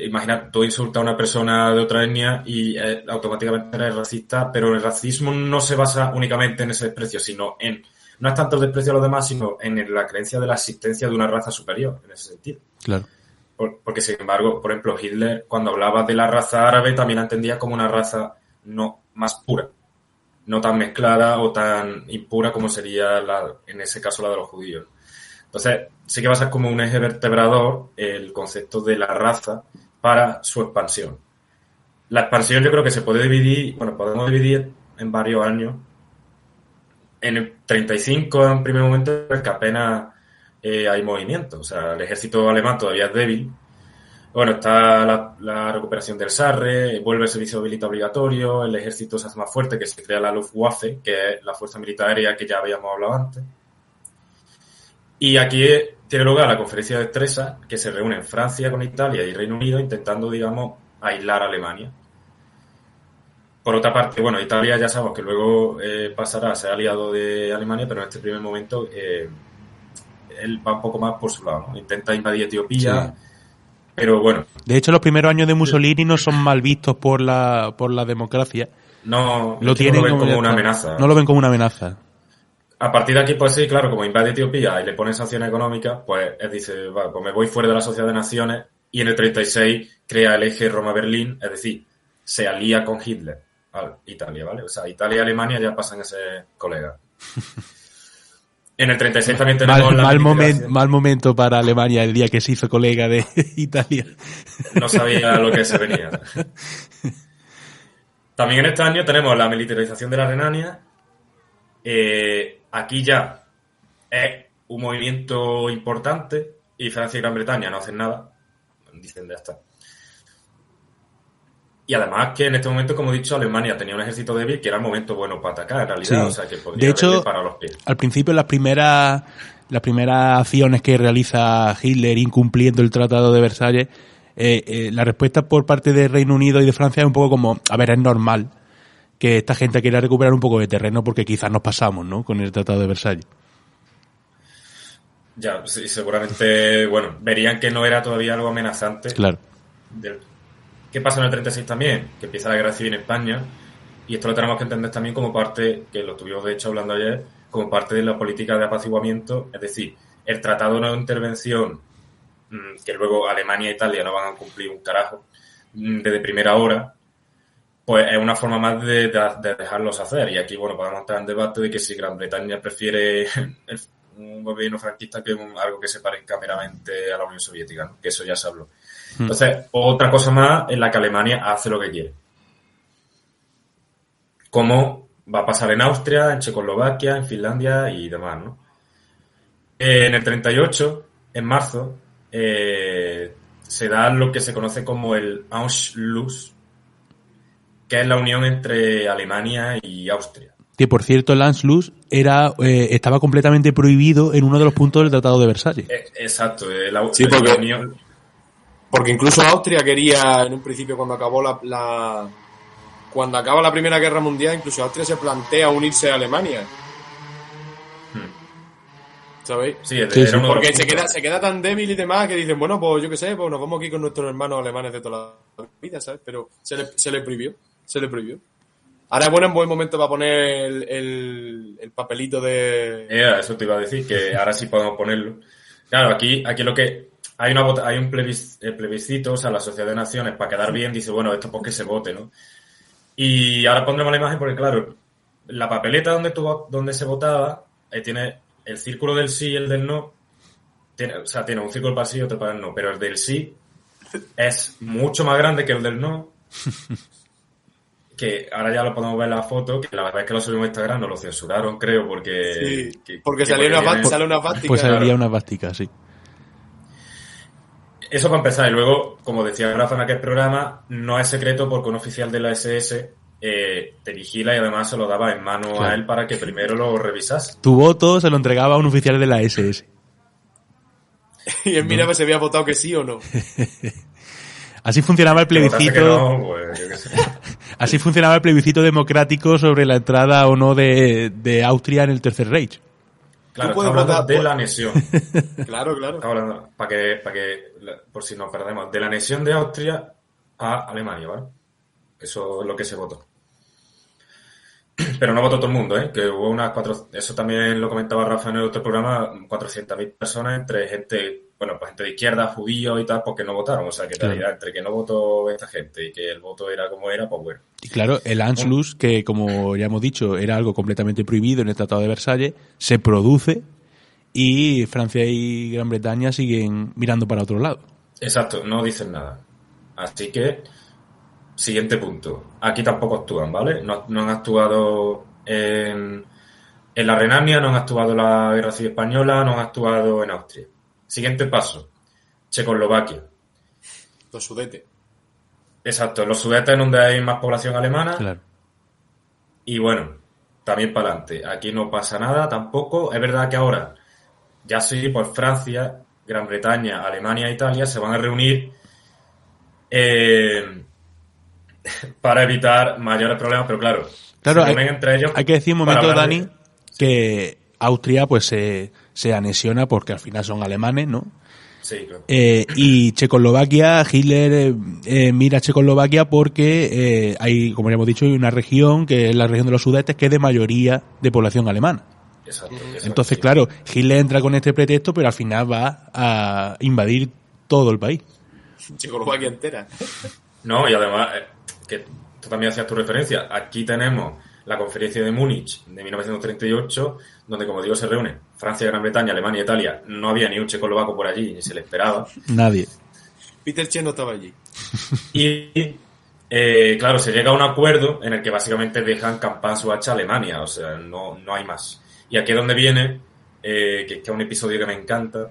[SPEAKER 2] imagina, tú insultas a una persona de otra etnia y automáticamente eres racista, pero el racismo no se basa únicamente en ese desprecio, sino no es tanto el desprecio a los demás, sino en la creencia de la existencia de una raza superior, en ese sentido.
[SPEAKER 1] Claro.
[SPEAKER 2] Porque, sin embargo, por ejemplo, Hitler, cuando hablaba de la raza árabe, también la entendía como una raza no más pura, no tan mezclada o tan impura como sería, en ese caso, la de los judíos. Entonces, sí que va a ser como un eje vertebrador el concepto de la raza para su expansión. La expansión yo creo que se puede dividir, bueno, podemos dividir en varios años. En el 35, en primer momento, es que apenas hay movimiento. O sea, el ejército alemán todavía es débil. Bueno, está la recuperación del Sarre, vuelve el servicio militar obligatorio, el ejército se hace más fuerte, que se crea la Luftwaffe, que es la fuerza militar aérea que ya habíamos hablado antes. Y aquí tiene lugar la conferencia de Stresa, que se reúne en Francia con Italia y Reino Unido, intentando, digamos, aislar a Alemania. Por otra parte, bueno, Italia ya sabemos que luego pasará a ser aliado de Alemania, pero en este primer momento él va un poco más por su lado, ¿no? Intenta invadir Etiopía, sí. Pero bueno.
[SPEAKER 1] De hecho, los primeros años de Mussolini no son mal vistos por la democracia.
[SPEAKER 2] No,
[SPEAKER 1] lo ven
[SPEAKER 2] como una amenaza.
[SPEAKER 1] No lo ven como una amenaza.
[SPEAKER 2] A partir de aquí, pues sí, claro, como invade Etiopía y le ponen sanciones económicas, pues él dice, vale, pues me voy fuera de la Sociedad de Naciones, y en el 36 crea el eje Roma-Berlín, es decir, se alía con Hitler a Italia, ¿vale? O sea, Italia y Alemania ya pasan a ser colegas. En el 36 también tenemos
[SPEAKER 1] mal momento para Alemania el día que se hizo colega de Italia.
[SPEAKER 2] No sabía lo que se venía. También en este año tenemos la militarización de la Renania. Aquí ya es un movimiento importante y Francia y Gran Bretaña no hacen nada. Dicen ya está. Y además que en este momento, como he dicho, Alemania tenía un ejército débil que era el momento bueno para atacar, en realidad. Sí. O sea, que podría
[SPEAKER 1] de hecho,
[SPEAKER 2] para los pies.
[SPEAKER 1] Al principio, las primeras acciones que realiza Hitler incumpliendo el Tratado de Versalles, la respuesta por parte de Reino Unido y de Francia es un poco como, a ver, es normal que esta gente quiera recuperar un poco de terreno porque quizás nos pasamos, ¿no?, con el Tratado de Versalles.
[SPEAKER 2] Ya, sí, seguramente, bueno, verían que no era todavía algo amenazante.
[SPEAKER 1] Claro.
[SPEAKER 2] ¿Qué pasa en el 36 también? Que empieza la guerra civil en España, y esto lo tenemos que entender también como parte, que lo estuvimos de hecho hablando ayer, como parte de la política de apaciguamiento, es decir, el tratado de no intervención, que luego Alemania e Italia no van a cumplir un carajo, desde primera hora, pues es una forma más de dejarlos hacer. Y aquí, bueno, podemos entrar en debate de que si Gran Bretaña prefiere un gobierno franquista que algo que se parezca meramente a la Unión Soviética, ¿no? Que eso ya se habló. Entonces, otra cosa más en la que Alemania hace lo que quiere. Como va a pasar en Austria, en Checoslovaquia, en Finlandia y demás, ¿no? En el 38, en marzo, se da lo que se conoce como el Anschluss, que es la unión entre Alemania y Austria.
[SPEAKER 1] Que, por cierto, el Anschluss estaba completamente prohibido en uno de los puntos del Tratado de Versalles.
[SPEAKER 2] Exacto.
[SPEAKER 3] Sí, porque incluso Austria quería, en un principio, cuando acabó cuando acaba la Primera Guerra Mundial, incluso Austria se plantea unirse a Alemania. ¿Sabéis?
[SPEAKER 2] Sí,
[SPEAKER 3] porque se queda tan débil y demás que dicen, bueno, pues yo qué sé, pues nos vamos aquí con nuestros hermanos alemanes de toda la vida, ¿sabes? Pero se le prohibió. Ahora es un buen momento para poner el papelito de...
[SPEAKER 2] Eso te iba a decir, que ahora sí podemos ponerlo. Claro, aquí lo que... Hay un plebiscito, o sea, la Sociedad de Naciones, para quedar bien, dice, bueno, esto pues que se vote, ¿no? Y ahora pondremos la imagen porque, claro, la papeleta donde se votaba, tiene el círculo del sí y el del no, tiene un círculo para el sí y otro para el no, pero el del sí es mucho más grande que el del no, que ahora ya lo podemos ver en la foto, que la vez que lo subimos a Instagram nos lo censuraron, creo, porque...
[SPEAKER 3] Sí, porque sale una vástica.
[SPEAKER 1] Pues salía
[SPEAKER 2] claro.
[SPEAKER 1] una vástica, sí.
[SPEAKER 2] Eso para empezar, y luego, como decía Rafa en aquel programa, no es secreto porque un oficial de la SS te vigila y además se lo daba en mano
[SPEAKER 1] Claro.
[SPEAKER 2] a él para que primero lo revisase.
[SPEAKER 1] Tu voto se lo entregaba a un oficial de la SS.
[SPEAKER 3] Y él miraba si había votado que sí o no.
[SPEAKER 1] Así funcionaba el
[SPEAKER 2] Que votase
[SPEAKER 1] plebiscito.
[SPEAKER 2] que no, pues, yo qué sé.
[SPEAKER 1] Así funcionaba el plebiscito democrático sobre la entrada o no de Austria en el Tercer Reich.
[SPEAKER 2] Claro,
[SPEAKER 3] puedes
[SPEAKER 2] está hablando
[SPEAKER 3] votar
[SPEAKER 2] de
[SPEAKER 3] por-
[SPEAKER 2] la anexión.
[SPEAKER 3] Claro.
[SPEAKER 2] Está hablando, por si nos perdemos, de la anexión de Austria a Alemania, ¿vale? Eso es lo que se votó. Pero no votó todo el mundo, ¿eh? Que hubo eso también lo comentaba Rafa en el otro programa, 400.000 personas entre gente de izquierda, judíos y tal, pues que no votaron. O sea, que en
[SPEAKER 1] Claro.
[SPEAKER 2] realidad, entre que no votó esta gente y que el voto era como era, pues bueno.
[SPEAKER 1] Y claro, el Anschluss, que como ya hemos dicho, era algo completamente prohibido en el Tratado de Versalles, se produce y Francia y Gran Bretaña siguen mirando para otro lado.
[SPEAKER 2] Exacto, no dicen nada. Así que, siguiente punto. Aquí tampoco actúan, ¿vale? No han actuado en la Renania, no han actuado en la Guerra Civil Española, no han actuado en Austria. Siguiente paso. Checoslovaquia.
[SPEAKER 3] Los sudetes.
[SPEAKER 2] Exacto, los Sudetes donde hay más población alemana.
[SPEAKER 1] Claro.
[SPEAKER 2] Y bueno, también para adelante. Aquí no pasa nada tampoco. Es verdad que ahora, ya sí, pues Francia, Gran Bretaña, Alemania e Italia se van a reunir para evitar mayores problemas, pero claro,
[SPEAKER 1] Claro,
[SPEAKER 2] se reúnen entre ellos.
[SPEAKER 1] hay que decir un
[SPEAKER 2] para
[SPEAKER 1] momento,
[SPEAKER 2] hablar
[SPEAKER 1] Dani, que Austria pues se anexiona porque al final son alemanes, ¿no?
[SPEAKER 2] Sí, claro.
[SPEAKER 1] Y Checoslovaquia, Hitler mira a Checoslovaquia porque hay, como ya hemos dicho, hay una región que es la región de los Sudetes que es de mayoría de población alemana.
[SPEAKER 2] Exacto.
[SPEAKER 1] Entonces,
[SPEAKER 2] Sí.
[SPEAKER 1] claro, Hitler entra con este pretexto, pero al final va a invadir todo el país.
[SPEAKER 3] Checoslovaquia entera.
[SPEAKER 2] No, y además, que tú también hacías tu referencia, aquí tenemos la conferencia de Múnich de 1938, donde, como digo, se reúnen Francia, Gran Bretaña, Alemania, Italia. No había ni un checoslovaco por allí, ni se le esperaba.
[SPEAKER 1] Nadie.
[SPEAKER 3] Peter Chen no estaba allí.
[SPEAKER 2] Y, claro, se llega a un acuerdo en el que básicamente dejan campar su hacha a Alemania, o sea, no hay más. Y aquí es donde viene, que es un episodio que me encanta.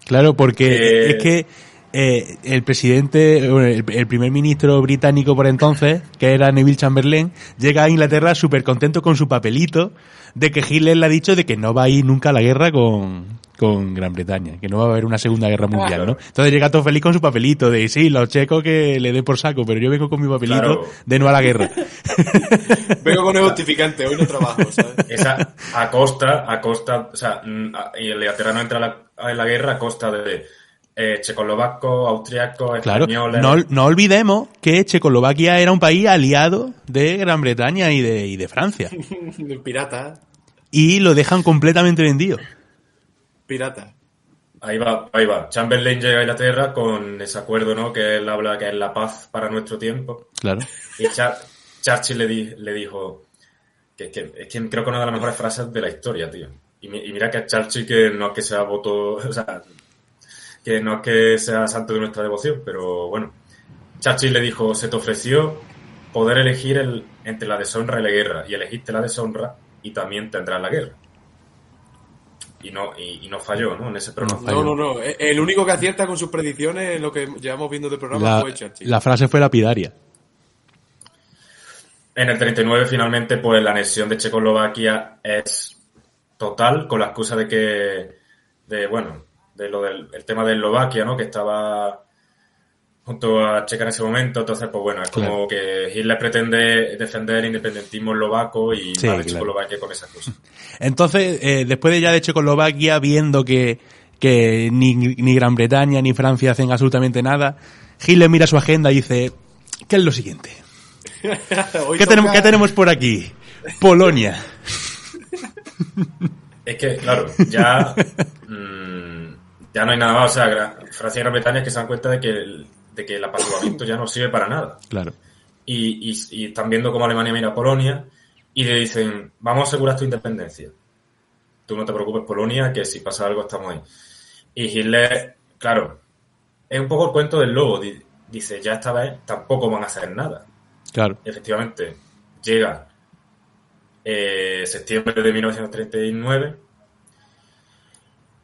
[SPEAKER 1] Claro, porque es que el presidente, bueno, el primer ministro británico por entonces, que era Neville Chamberlain, llega a Inglaterra súper contento con su papelito de que Hitler le ha dicho de que no va a ir nunca a la guerra con Gran Bretaña, que no va a haber una segunda guerra mundial, ¿no? Entonces llega todo feliz con su papelito de, sí, los checos que le den por saco, pero yo vengo con mi papelito
[SPEAKER 2] Claro.
[SPEAKER 1] de no a la guerra.
[SPEAKER 3] Vengo con el justificante, hoy no trabajo, ¿sabes?
[SPEAKER 2] Esa a costa, o sea, y el Inglaterra no entra en la guerra a costa de checoslovacos, austriacos,
[SPEAKER 1] Claro,
[SPEAKER 2] españoles.
[SPEAKER 1] no olvidemos que Checoslovaquia era un país aliado de Gran Bretaña y de Francia.
[SPEAKER 3] Pirata.
[SPEAKER 1] Y lo dejan completamente vendido.
[SPEAKER 3] Pirata.
[SPEAKER 2] Ahí va. Chamberlain llega a Inglaterra con ese acuerdo, ¿no? Que él habla que es la paz para nuestro tiempo.
[SPEAKER 1] Claro.
[SPEAKER 2] Y Churchill le dijo que es que creo que una de las mejores frases de la historia, tío. Y mira que Churchill, que no es que sea voto, o sea, que no es que sea santo de nuestra devoción, pero bueno. Churchill le dijo, se te ofreció poder elegir entre la deshonra y la guerra, y elegiste la deshonra y también tendrás la guerra. Y no falló, ¿no? En ese pronóstico.
[SPEAKER 3] No. El único que acierta con sus predicciones en lo que llevamos viendo del programa fue Churchill.
[SPEAKER 1] La frase fue lapidaria.
[SPEAKER 2] En el 39, finalmente, pues la anexión de Checoslovaquia es total, con la excusa de lo del el tema de Eslovaquia, ¿no? Que estaba junto a Checa en ese momento. Entonces, pues bueno, es como que Hitler pretende defender el independentismo eslovaco y
[SPEAKER 1] Sí,
[SPEAKER 2] vale
[SPEAKER 1] claro.
[SPEAKER 2] Checoslovaquia con esas cosas.
[SPEAKER 1] Entonces, después de Checoslovaquia, viendo que ni Gran Bretaña ni Francia hacen absolutamente nada, Hitler mira su agenda y dice, ¿qué es lo siguiente?
[SPEAKER 3] Hoy
[SPEAKER 1] ¿Qué tenemos por aquí? Polonia.
[SPEAKER 2] Es que, claro, ya no hay nada más. O sea, Francia y Gran Bretaña es que se dan cuenta de que el apaciguamiento ya no sirve para nada.
[SPEAKER 1] Claro.
[SPEAKER 2] Y están viendo cómo Alemania mira a Polonia y le dicen, vamos a asegurar tu independencia. Tú no te preocupes, Polonia, que si pasa algo estamos ahí. Y Hitler, claro, es un poco el cuento del lobo. Dice, ya esta vez tampoco van a hacer nada.
[SPEAKER 1] Claro.
[SPEAKER 2] Efectivamente, llega septiembre de 1939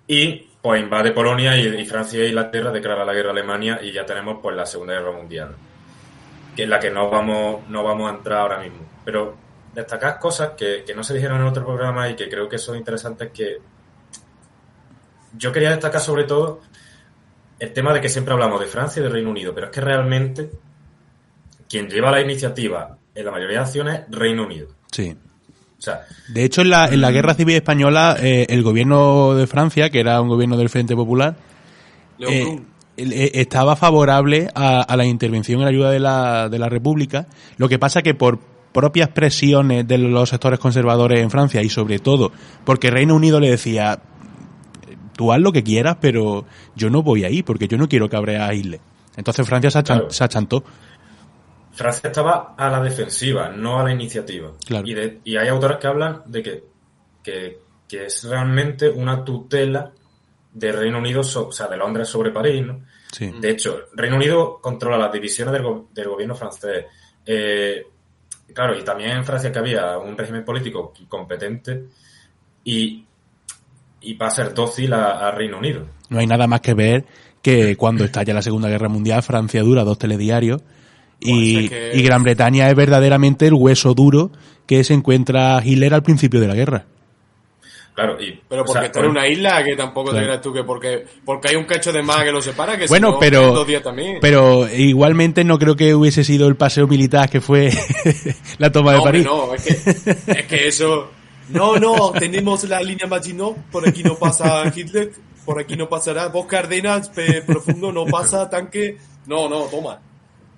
[SPEAKER 2] y pues invade Polonia y Francia e Inglaterra declara la guerra a Alemania y ya tenemos pues la Segunda Guerra Mundial, que es la que no vamos a entrar ahora mismo. Pero destacar cosas que no se dijeron en otro programa y que creo que son interesantes, que yo quería destacar sobre todo el tema de que siempre hablamos de Francia y de Reino Unido, pero es que realmente quien lleva la iniciativa en la mayoría de acciones es Reino Unido.
[SPEAKER 1] Sí.
[SPEAKER 2] O sea,
[SPEAKER 1] de hecho, en la Guerra Civil Española, el gobierno de Francia, que era un gobierno del Frente Popular, estaba favorable a la intervención en ayuda de la República. Lo que pasa que por propias presiones de los sectores conservadores en Francia y sobre todo porque Reino Unido le decía, tú haz lo que quieras, pero yo no voy ahí porque yo no quiero cabrear a Hitler. Entonces Francia se achantó.
[SPEAKER 2] Francia estaba a la defensiva, no a la iniciativa.
[SPEAKER 1] Claro.
[SPEAKER 2] Y hay autores que hablan de que es realmente una tutela de Reino Unido, o sea, de Londres sobre París, ¿no?
[SPEAKER 1] Sí.
[SPEAKER 2] De hecho, Reino Unido controla las divisiones del gobierno francés. Claro, y también en Francia que había un régimen político competente y va a ser dócil a Reino Unido.
[SPEAKER 1] No hay nada más que ver que cuando estalla la Segunda Guerra Mundial, Francia dura 2 telediarios y Gran Bretaña es verdaderamente el hueso duro que se encuentra Hitler al principio de la guerra.
[SPEAKER 2] Claro,
[SPEAKER 3] pero porque está en una isla, que tampoco te creas tú que porque hay un cacho de más que lo separa, que
[SPEAKER 1] bueno,
[SPEAKER 3] si no, 2 días también.
[SPEAKER 1] Pero igualmente no creo que hubiese sido el paseo militar que fue la toma de París.
[SPEAKER 3] No, es que eso... No, tenemos la línea Maginot, por aquí no pasa Hitler, por aquí no pasará, vos Cárdenas, profundo, no pasa, tanque, no, toma.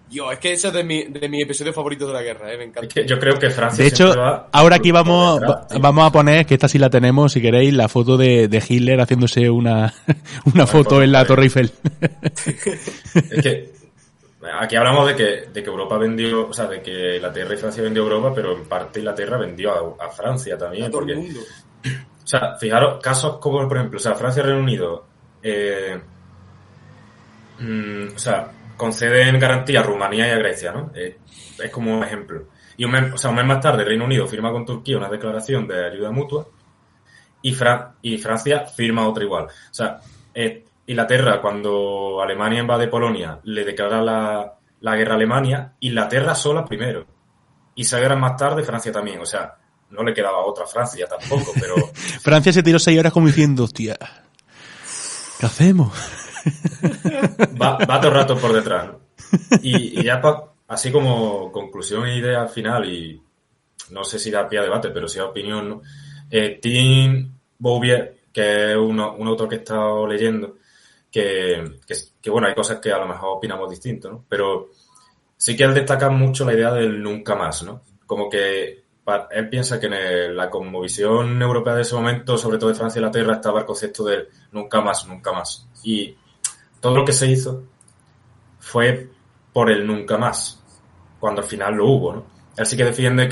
[SPEAKER 3] Yo, es que ese es de mi episodio favorito de la guerra, me encanta.
[SPEAKER 2] Es que yo creo que Francia...
[SPEAKER 1] De hecho, ahora aquí vamos a poner, que esta sí la tenemos, si queréis, la foto de Hitler haciéndose una foto en la Torre Eiffel.
[SPEAKER 2] Es que aquí hablamos de que Europa vendió, o sea, de que Inglaterra y Francia vendió a Europa, pero en parte Inglaterra vendió a Francia también.
[SPEAKER 3] A todo el mundo.
[SPEAKER 2] O sea, fijaros, casos como, por ejemplo, o sea, Francia y Reino Unido, o sea, conceden garantía a Rumanía y a Grecia, ¿no? Es como un ejemplo. Y un mes más tarde, Reino Unido firma con Turquía una declaración de ayuda mutua y Francia firma otra igual. O sea, Inglaterra, cuando Alemania invade Polonia, le declara la guerra a Alemania, Inglaterra sola primero. Y 6 horas más tarde, Francia también. O sea, no le quedaba otra a Francia tampoco, pero...
[SPEAKER 1] Francia se tiró 6 horas como diciendo, hostia, ¿qué hacemos?
[SPEAKER 2] Va todo el rato por detrás, ¿no? Y ya así como conclusión e idea final, y no sé si da pie a debate, pero sí a opinión, ¿no? Tim Bouvier, que es un autor que he estado leyendo, que bueno, hay cosas que a lo mejor opinamos distinto, ¿no? Pero sí que él destaca mucho la idea del nunca más, ¿no? Como que él piensa que en la cosmovisión europea de ese momento, sobre todo de Francia y Inglaterra, estaba el concepto del nunca más, nunca más. Y todo lo que se hizo fue por el nunca más, cuando al final lo hubo, ¿no? Él sí que defiende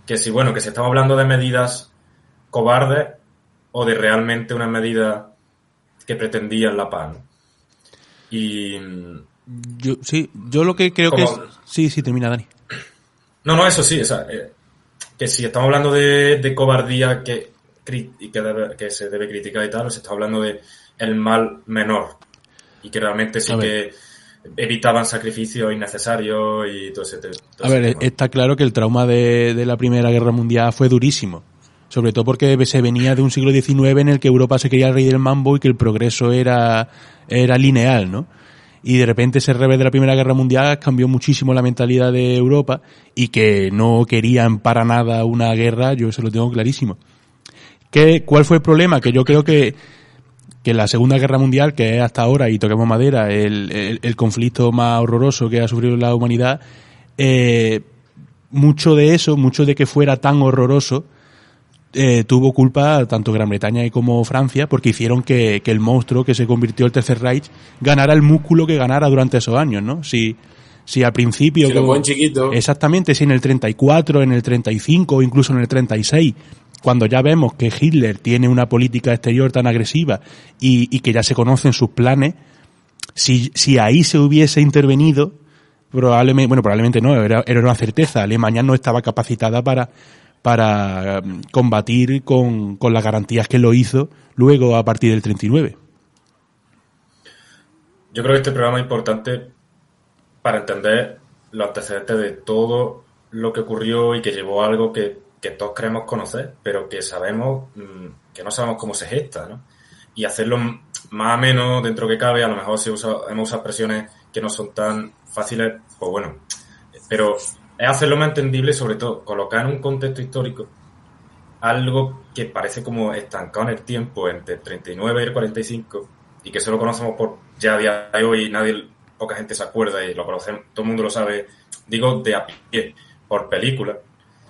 [SPEAKER 2] que si, bueno, que si estamos hablando de medidas cobardes o de realmente una medida que pretendían la paz, ¿no? Y...
[SPEAKER 1] Yo lo que creo que es... Sí, termina, Dani.
[SPEAKER 2] No, eso sí, o sea, que si estamos hablando de cobardía que se debe criticar y tal, o se está hablando de el mal menor y que realmente sí que evitaban sacrificios innecesarios y todo ese tema.
[SPEAKER 1] Está claro que el trauma de la Primera Guerra Mundial fue durísimo, sobre todo porque se venía de un siglo XIX en el que Europa se creía el rey del mambo y que el progreso era lineal, ¿no? Y de repente ese revés de la Primera Guerra Mundial cambió muchísimo la mentalidad de Europa y que no querían para nada una guerra, yo eso lo tengo clarísimo. ¿Cuál fue el problema? Que yo creo que la Segunda Guerra Mundial, que es hasta ahora, y toquemos madera, el conflicto más horroroso que ha sufrido la humanidad, mucho de que fuera tan horroroso, tuvo culpa tanto Gran Bretaña como Francia, porque hicieron que el monstruo que se convirtió el Tercer Reich ganara el músculo que ganara durante esos años, ¿no? Si al principio...
[SPEAKER 3] Si lo ponen chiquito.
[SPEAKER 1] Exactamente, si en el 34, en el 35 o incluso en el 36 cuando ya vemos que Hitler tiene una política exterior tan agresiva y que ya se conocen sus planes, si ahí se hubiese intervenido, probablemente no, era una certeza. Alemania no estaba capacitada para combatir con las garantías que lo hizo luego a partir del 39.
[SPEAKER 2] Yo creo que este programa es importante para entender los antecedentes de todo lo que ocurrió y que llevó a algo que todos creemos conocer, pero que sabemos que no sabemos cómo se gesta, ¿no? Y hacerlo más o menos dentro que cabe, a lo mejor si hemos usado expresiones que no son tan fáciles, pues bueno, pero es hacerlo más entendible y sobre todo colocar en un contexto histórico algo que parece como estancado en el tiempo entre el 39 y el 45 y que solo conocemos por ya a día de hoy, poca gente se acuerda y lo conocemos, todo el mundo lo sabe, digo de a pie, por película.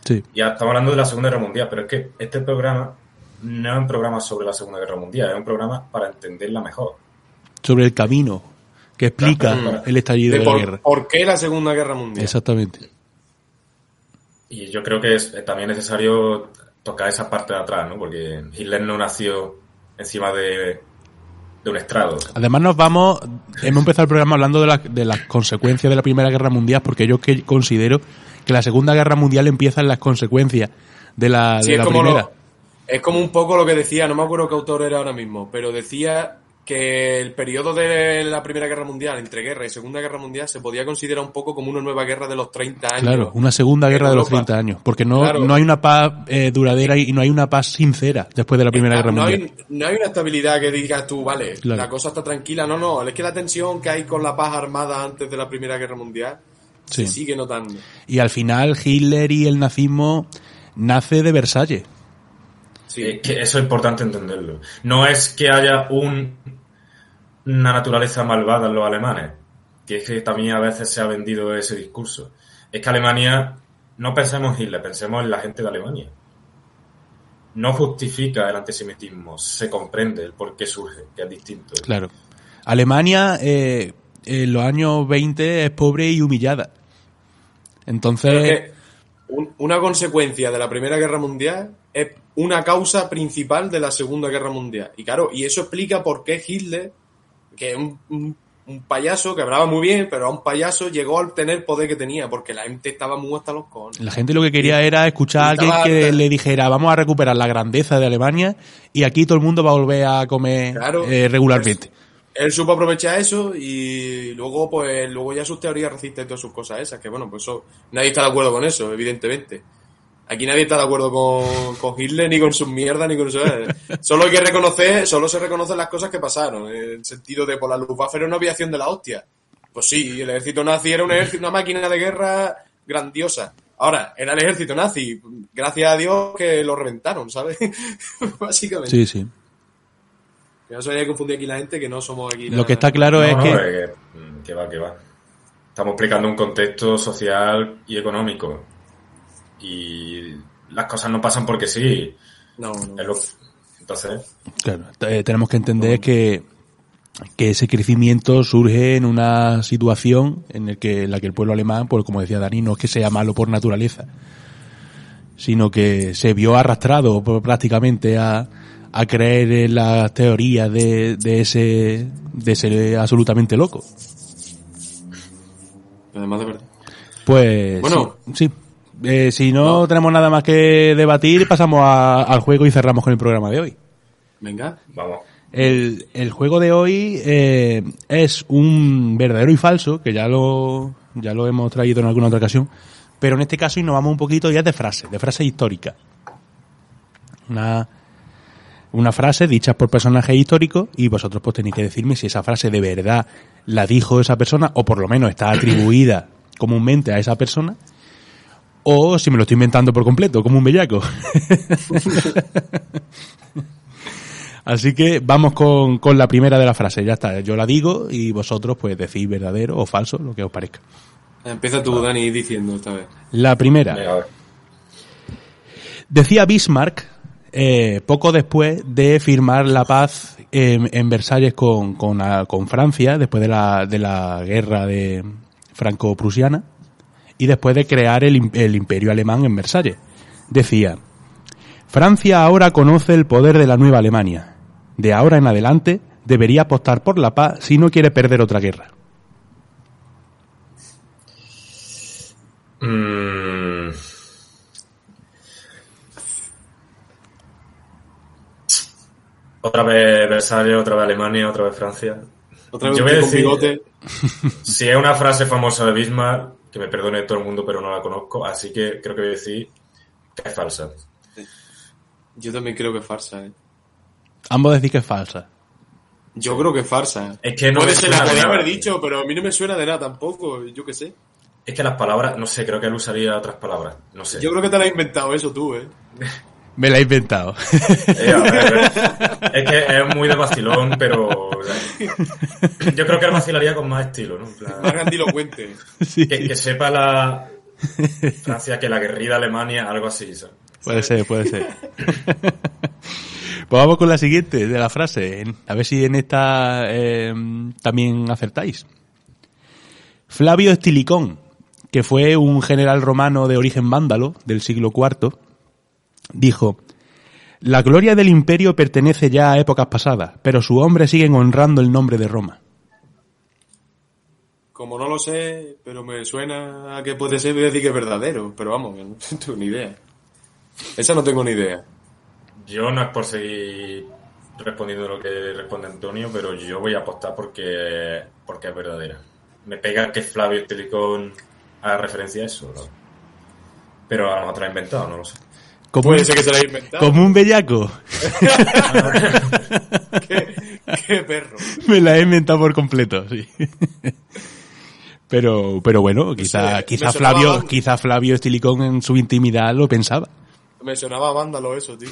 [SPEAKER 1] Sí.
[SPEAKER 2] Ya estamos hablando de la Segunda Guerra Mundial, pero es que este programa no es un programa sobre la Segunda Guerra Mundial, es un programa para entenderla mejor.
[SPEAKER 1] Sobre el camino que explica el estallido de la guerra.
[SPEAKER 3] ¿Por qué la Segunda Guerra Mundial?
[SPEAKER 1] Exactamente.
[SPEAKER 2] Y yo creo que es también necesario tocar esa parte de atrás, ¿no? Porque Hitler no nació encima de un estrado.
[SPEAKER 1] Además hemos empezado el programa hablando de las consecuencias de la Primera Guerra Mundial, porque yo considero que la Segunda Guerra Mundial empieza en las consecuencias de la primera.
[SPEAKER 3] Es como un poco lo que decía, no me acuerdo qué autor era ahora mismo, pero decía que el periodo de la Primera Guerra Mundial, entre guerra y Segunda Guerra Mundial, se podía considerar un poco como una nueva guerra de los 30 años.
[SPEAKER 1] Claro, una segunda guerra de los 30 años, porque no hay una paz duradera y no hay una paz sincera después de la Primera Guerra Mundial.
[SPEAKER 3] No hay una estabilidad que digas tú, vale,
[SPEAKER 1] claro,
[SPEAKER 3] la cosa está tranquila. No, es que la tensión que hay con la paz armada antes de la Primera Guerra Mundial se sigue notando.
[SPEAKER 1] Y al final Hitler y el nazismo nace de Versalles.
[SPEAKER 2] Sí, que eso es importante entenderlo. No es que haya una naturaleza malvada en los alemanes, que es que también a veces se ha vendido ese discurso. Es que Alemania, no pensemos en Hitler, pensemos en la gente de Alemania. No justifica el antisemitismo, se comprende el por qué surge, que es distinto.
[SPEAKER 1] Claro. Alemania en los años 20 es pobre y humillada. Entonces...
[SPEAKER 3] una consecuencia de la Primera Guerra Mundial es una causa principal de la Segunda Guerra Mundial. Y claro, y eso explica por qué Hitler, que es un payaso, que hablaba muy bien, pero a un payaso llegó a tener poder que tenía, porque la gente estaba muy hasta los cojones.
[SPEAKER 1] La gente lo que quería era escuchar a alguien que le dijera, vamos a recuperar la grandeza de Alemania y aquí todo el mundo va a volver a comer regularmente.
[SPEAKER 3] Él supo aprovechar eso y luego ya sus teorías racistas y todas sus cosas esas, que bueno, pues eso, nadie está de acuerdo con eso, evidentemente. Aquí nadie está de acuerdo con Hitler, ni con sus mierdas, ni con eso. Solo se reconocen las cosas que pasaron, en el sentido de, por la Luftwaffe era una aviación de la hostia. Pues sí, el ejército nazi era una máquina de guerra grandiosa. Ahora, era el ejército nazi, gracias a Dios que lo reventaron, ¿sabes? Básicamente.
[SPEAKER 1] Sí.
[SPEAKER 3] Que no se vaya a confundir aquí la gente, que no somos aquí...
[SPEAKER 1] Lo que está claro es que...
[SPEAKER 2] Que va. Estamos explicando un contexto social y económico. Y las cosas no pasan porque sí.
[SPEAKER 3] No.
[SPEAKER 2] Entonces...
[SPEAKER 1] Claro, tenemos que entender que ese crecimiento surge en una situación en la que el pueblo alemán, pues como decía Dani, no es que sea malo por naturaleza, sino que se vio arrastrado prácticamente a creer en las teorías de ese absolutamente loco.
[SPEAKER 3] Además de verdad.
[SPEAKER 1] Pues
[SPEAKER 3] bueno,
[SPEAKER 1] sí. Si no tenemos nada más que debatir, pasamos al juego y cerramos con el programa de hoy.
[SPEAKER 3] Venga,
[SPEAKER 2] vamos.
[SPEAKER 1] El juego de hoy es un verdadero y falso, que ya lo hemos traído en alguna otra ocasión, pero en este caso innovamos un poquito ya de frase histórica. Una frase dicha por personajes históricos y vosotros pues tenéis que decirme si esa frase de verdad la dijo esa persona o por lo menos está atribuida comúnmente a esa persona o si me lo estoy inventando por completo, como un bellaco. Así que vamos con la primera de la frase, ya está, yo la digo y vosotros pues decís verdadero o falso, lo que os parezca.
[SPEAKER 3] Empieza tú, Dani, diciendo esta vez.
[SPEAKER 1] La primera. Decía Bismarck, poco después de firmar la paz en Versalles con Francia, después de la guerra de franco-prusiana, y después de crear el imperio alemán en Versalles. Decía: Francia ahora conoce el poder de la nueva Alemania. De ahora en adelante debería apostar por la paz si no quiere perder otra guerra.
[SPEAKER 2] Otra vez Versalles, otra vez Alemania, otra vez Francia.
[SPEAKER 3] Otra vez
[SPEAKER 2] Yo voy a
[SPEAKER 3] con
[SPEAKER 2] decir,
[SPEAKER 3] bigote.
[SPEAKER 2] si es una frase famosa de Bismarck, que me perdone todo el mundo, pero no la conozco, así que creo que voy a decir que es falsa.
[SPEAKER 3] Yo también creo que es farsa, ¿eh?
[SPEAKER 1] Ambos decís que es falsa.
[SPEAKER 3] Yo creo que es farsa.
[SPEAKER 2] Es que no
[SPEAKER 3] Puede
[SPEAKER 2] me
[SPEAKER 3] ser,
[SPEAKER 2] suena
[SPEAKER 3] la
[SPEAKER 2] de
[SPEAKER 3] podría
[SPEAKER 2] nada.
[SPEAKER 3] haber dicho, pero a mí no me suena de nada tampoco. Yo qué sé.
[SPEAKER 2] Es que las palabras, no sé, creo que él usaría otras palabras. No sé.
[SPEAKER 3] Yo creo que te la has inventado eso tú, ¿eh?
[SPEAKER 1] Me la he inventado.
[SPEAKER 2] A ver. Es que es muy de vacilón, pero yo creo que él vacilaría con más estilo, ¿no? En plan,
[SPEAKER 3] Más grandilocuente.
[SPEAKER 1] Sí.
[SPEAKER 2] que sepa la Francia que la guerrilla de Alemania, algo así, ¿sabes?
[SPEAKER 1] Puede ser. Pues vamos con la siguiente de la frase. A ver si en esta también acertáis. Flavio Estilicón, que fue un general romano de origen vándalo del siglo IV, dijo: la gloria del imperio pertenece ya a épocas pasadas, pero sus hombres siguen honrando el nombre de Roma.
[SPEAKER 3] Como no lo sé, pero me suena a que puede ser, voy a decir que es verdadero. Pero vamos, no tengo ni idea. Esa no tengo ni idea.
[SPEAKER 2] Yo no es por seguir respondiendo lo que responde Antonio, pero yo voy a apostar porque es verdadera. Me pega que Flavio Estilicón haga referencia a eso, ¿no? Pero a lo mejor lo ha inventado, no lo sé.
[SPEAKER 3] Puede ser que se la haya inventado.
[SPEAKER 1] Como un bellaco.
[SPEAKER 3] ¿Qué perro?
[SPEAKER 1] Me la he inventado por completo, sí. Pero bueno, quizá Flavio Estilicón en su intimidad lo pensaba.
[SPEAKER 3] Me sonaba vándalo eso, tío.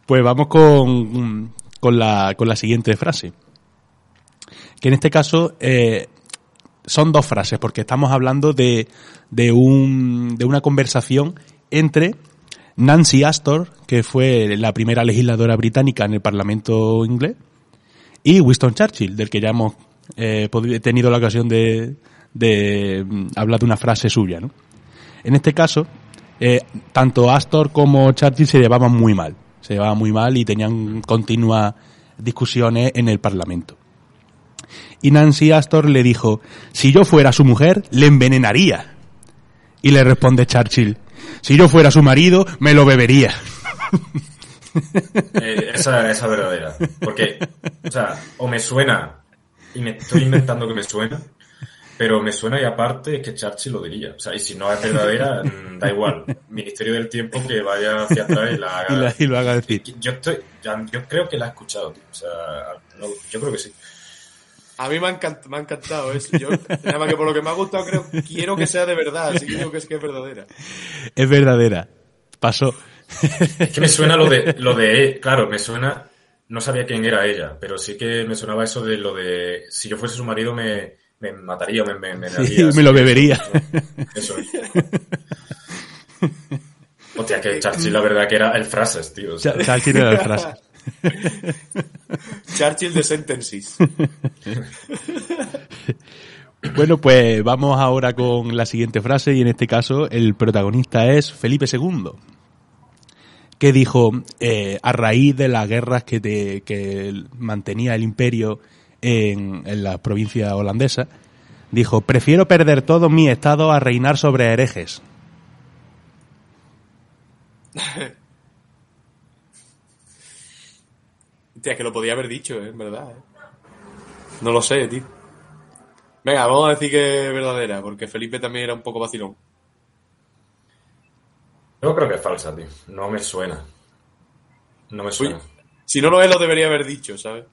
[SPEAKER 1] Pues vamos con la siguiente frase. Que en este caso son dos frases, porque estamos hablando de una conversación entre Nancy Astor, que fue la primera legisladora británica en el Parlamento inglés, y Winston Churchill, del que ya hemos tenido la ocasión de hablar de una frase suya, ¿no? En este caso, tanto Astor como Churchill se llevaban muy mal. Y tenían continuas discusiones en el Parlamento. Y Nancy Astor le dijo: si yo fuera su mujer, le envenenaría. Y le responde Churchill: si yo fuera su marido, me lo bebería.
[SPEAKER 2] Esa es verdadera. Porque, o sea, o me suena, y me estoy inventando que me suena, pero me suena y aparte es que Churchill lo diría. O sea, y si no es verdadera, da igual. Ministerio del Tiempo que vaya hacia atrás y la haga.
[SPEAKER 1] Y lo haga decir.
[SPEAKER 2] Yo creo que la he escuchado, tío. O sea, yo creo que sí.
[SPEAKER 3] A mí me ha encantado eso. Yo, nada más que por lo que me ha gustado, quiero que sea de verdad. Así que digo que es verdadera.
[SPEAKER 1] Es verdadera. Pasó.
[SPEAKER 2] Es que me suena lo de claro, me suena, no sabía quién era ella, pero sí que me sonaba eso de lo de si yo fuese su marido me mataría o me
[SPEAKER 1] Sí, me lo bebería.
[SPEAKER 2] Eso es. Hostia, que Churchill la verdad que era el frases, tío. O sea.
[SPEAKER 1] Churchill era el frase.
[SPEAKER 3] Churchill de Sentences.
[SPEAKER 1] Bueno, pues vamos ahora con la siguiente frase, y en este caso el protagonista es Felipe II, que dijo, a raíz de las guerras que mantenía el imperio en la provincia holandesa, dijo: prefiero perder todo mi estado a reinar sobre herejes.
[SPEAKER 3] Hostia, es que lo podía haber dicho, en verdad. No lo sé, tío. Venga, vamos a decir que es verdadera, porque Felipe también era un poco vacilón.
[SPEAKER 2] Yo creo que es falsa, tío. No me suena.
[SPEAKER 3] Uy, si no lo es, lo debería haber dicho, ¿sabes?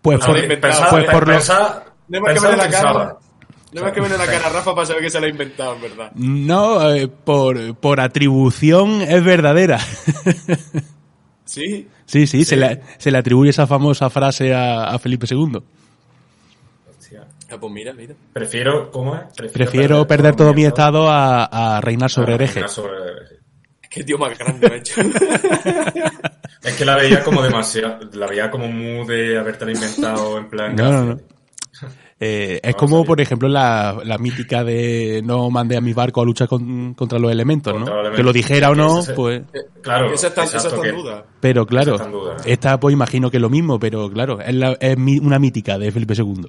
[SPEAKER 1] Pues
[SPEAKER 3] por lo...
[SPEAKER 2] No
[SPEAKER 3] más que me dé la cara. No más que me dé la cara a Rafa para saber que se la ha inventado, en verdad.
[SPEAKER 1] No, por atribución es verdadera.
[SPEAKER 3] ¿Sí?
[SPEAKER 1] Sí, se le atribuye esa famosa frase a Felipe II.
[SPEAKER 3] Ah, pues mira.
[SPEAKER 2] Prefiero, ¿cómo es?
[SPEAKER 1] Prefiero perder todo mi estado a reinar sobre herejes.
[SPEAKER 3] Es que tío más grande me ha hecho.
[SPEAKER 2] Es que la veía como demasiado, la veía como muy de habértela inventado en plan...
[SPEAKER 1] No. Es como, por ejemplo, la mítica de no mandé a mi barco a luchar contra los elementos, ¿no? Que lo dijera o no, pues...
[SPEAKER 2] Claro,
[SPEAKER 3] esa está en duda.
[SPEAKER 1] Pero claro, esta pues imagino que es lo mismo, pero claro, es una mítica de Felipe II.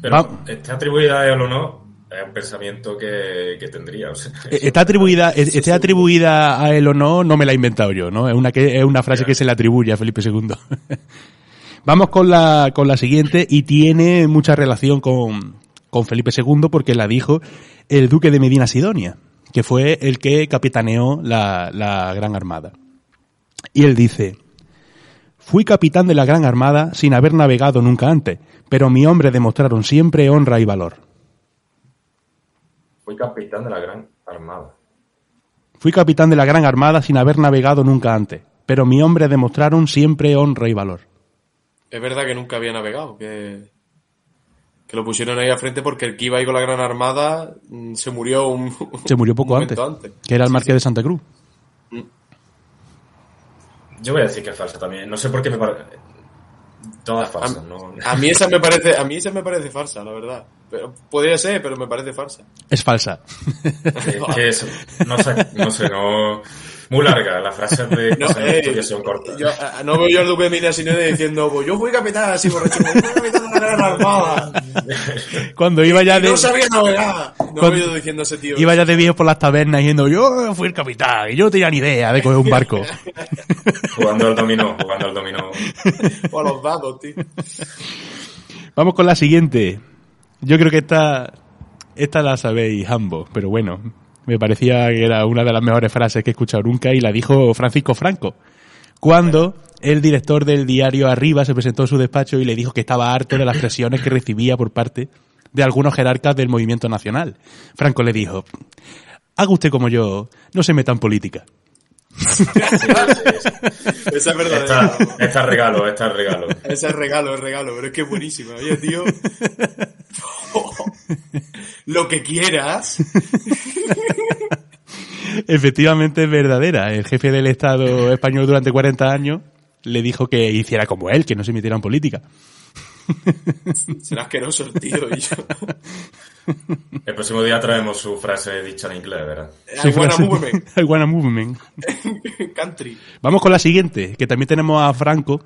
[SPEAKER 2] Pero está atribuida a él o no, es un pensamiento que tendría. O sea,
[SPEAKER 1] esté atribuida a él o no, no me la he inventado yo, ¿no? Es una frase que se le atribuye a Felipe II. Vamos con la siguiente, y tiene mucha relación con Felipe II porque la dijo el duque de Medina Sidonia, que fue el que capitaneó la Gran Armada. Y él dice: fui capitán de la Gran Armada sin haber navegado nunca antes, pero mis hombres demostraron siempre honra y valor.
[SPEAKER 2] Fui capitán de la Gran Armada.
[SPEAKER 1] Fui capitán de la Gran Armada sin haber navegado nunca antes, pero mis hombres demostraron siempre honra y valor.
[SPEAKER 3] Es verdad que nunca había navegado, que lo pusieron ahí al frente porque el que iba ahí con la Gran Armada se murió
[SPEAKER 1] poco antes, que era el Marqués de Santa Cruz.
[SPEAKER 2] Yo voy a decir que es falsa también. No sé por qué me parece... Todas falsas, ¿no?
[SPEAKER 3] A mí esa me parece falsa, la verdad. Pero, podría ser, pero me parece falsa.
[SPEAKER 1] Es falsa.
[SPEAKER 2] Que eso, no sé, muy larga, las frases de que son cortas.
[SPEAKER 3] No veo yo al duque de Minas sino diciendo, pues yo fui capitán así borracho, fui capitán de la Gran Armada.
[SPEAKER 1] Cuando iba ya de...
[SPEAKER 3] No sabía navegar. No veo yo diciendo a ese tío.
[SPEAKER 1] Iba ya de viejo por las tabernas diciendo, yo fui el capitán y yo no tenía ni idea de coger un barco.
[SPEAKER 2] Jugando al dominó.
[SPEAKER 3] O a los dados, tío.
[SPEAKER 1] Vamos con la siguiente. Yo creo que esta la sabéis ambos, pero bueno, me parecía que era una de las mejores frases que he escuchado nunca, y la dijo Francisco Franco, cuando el director del diario Arriba se presentó en su despacho y le dijo que estaba harto de las presiones que recibía por parte de algunos jerarcas del movimiento nacional. Franco le dijo: haga usted como yo, no se meta en política.
[SPEAKER 2] Sí.
[SPEAKER 3] Esa es verdadera.
[SPEAKER 2] Esta es regalo.
[SPEAKER 3] Esa es regalo, pero es que es buenísima. Oye, tío, lo que quieras.
[SPEAKER 1] Efectivamente es verdadera. El jefe del Estado español durante 40 años le dijo que hiciera como él, que no se metiera en política.
[SPEAKER 3] Será asqueroso el tío. Y yo...
[SPEAKER 2] El próximo día traemos su frase dicha en inglés, ¿verdad?
[SPEAKER 1] I wanna movement.
[SPEAKER 3] Country.
[SPEAKER 1] Vamos con la siguiente, que también tenemos a Franco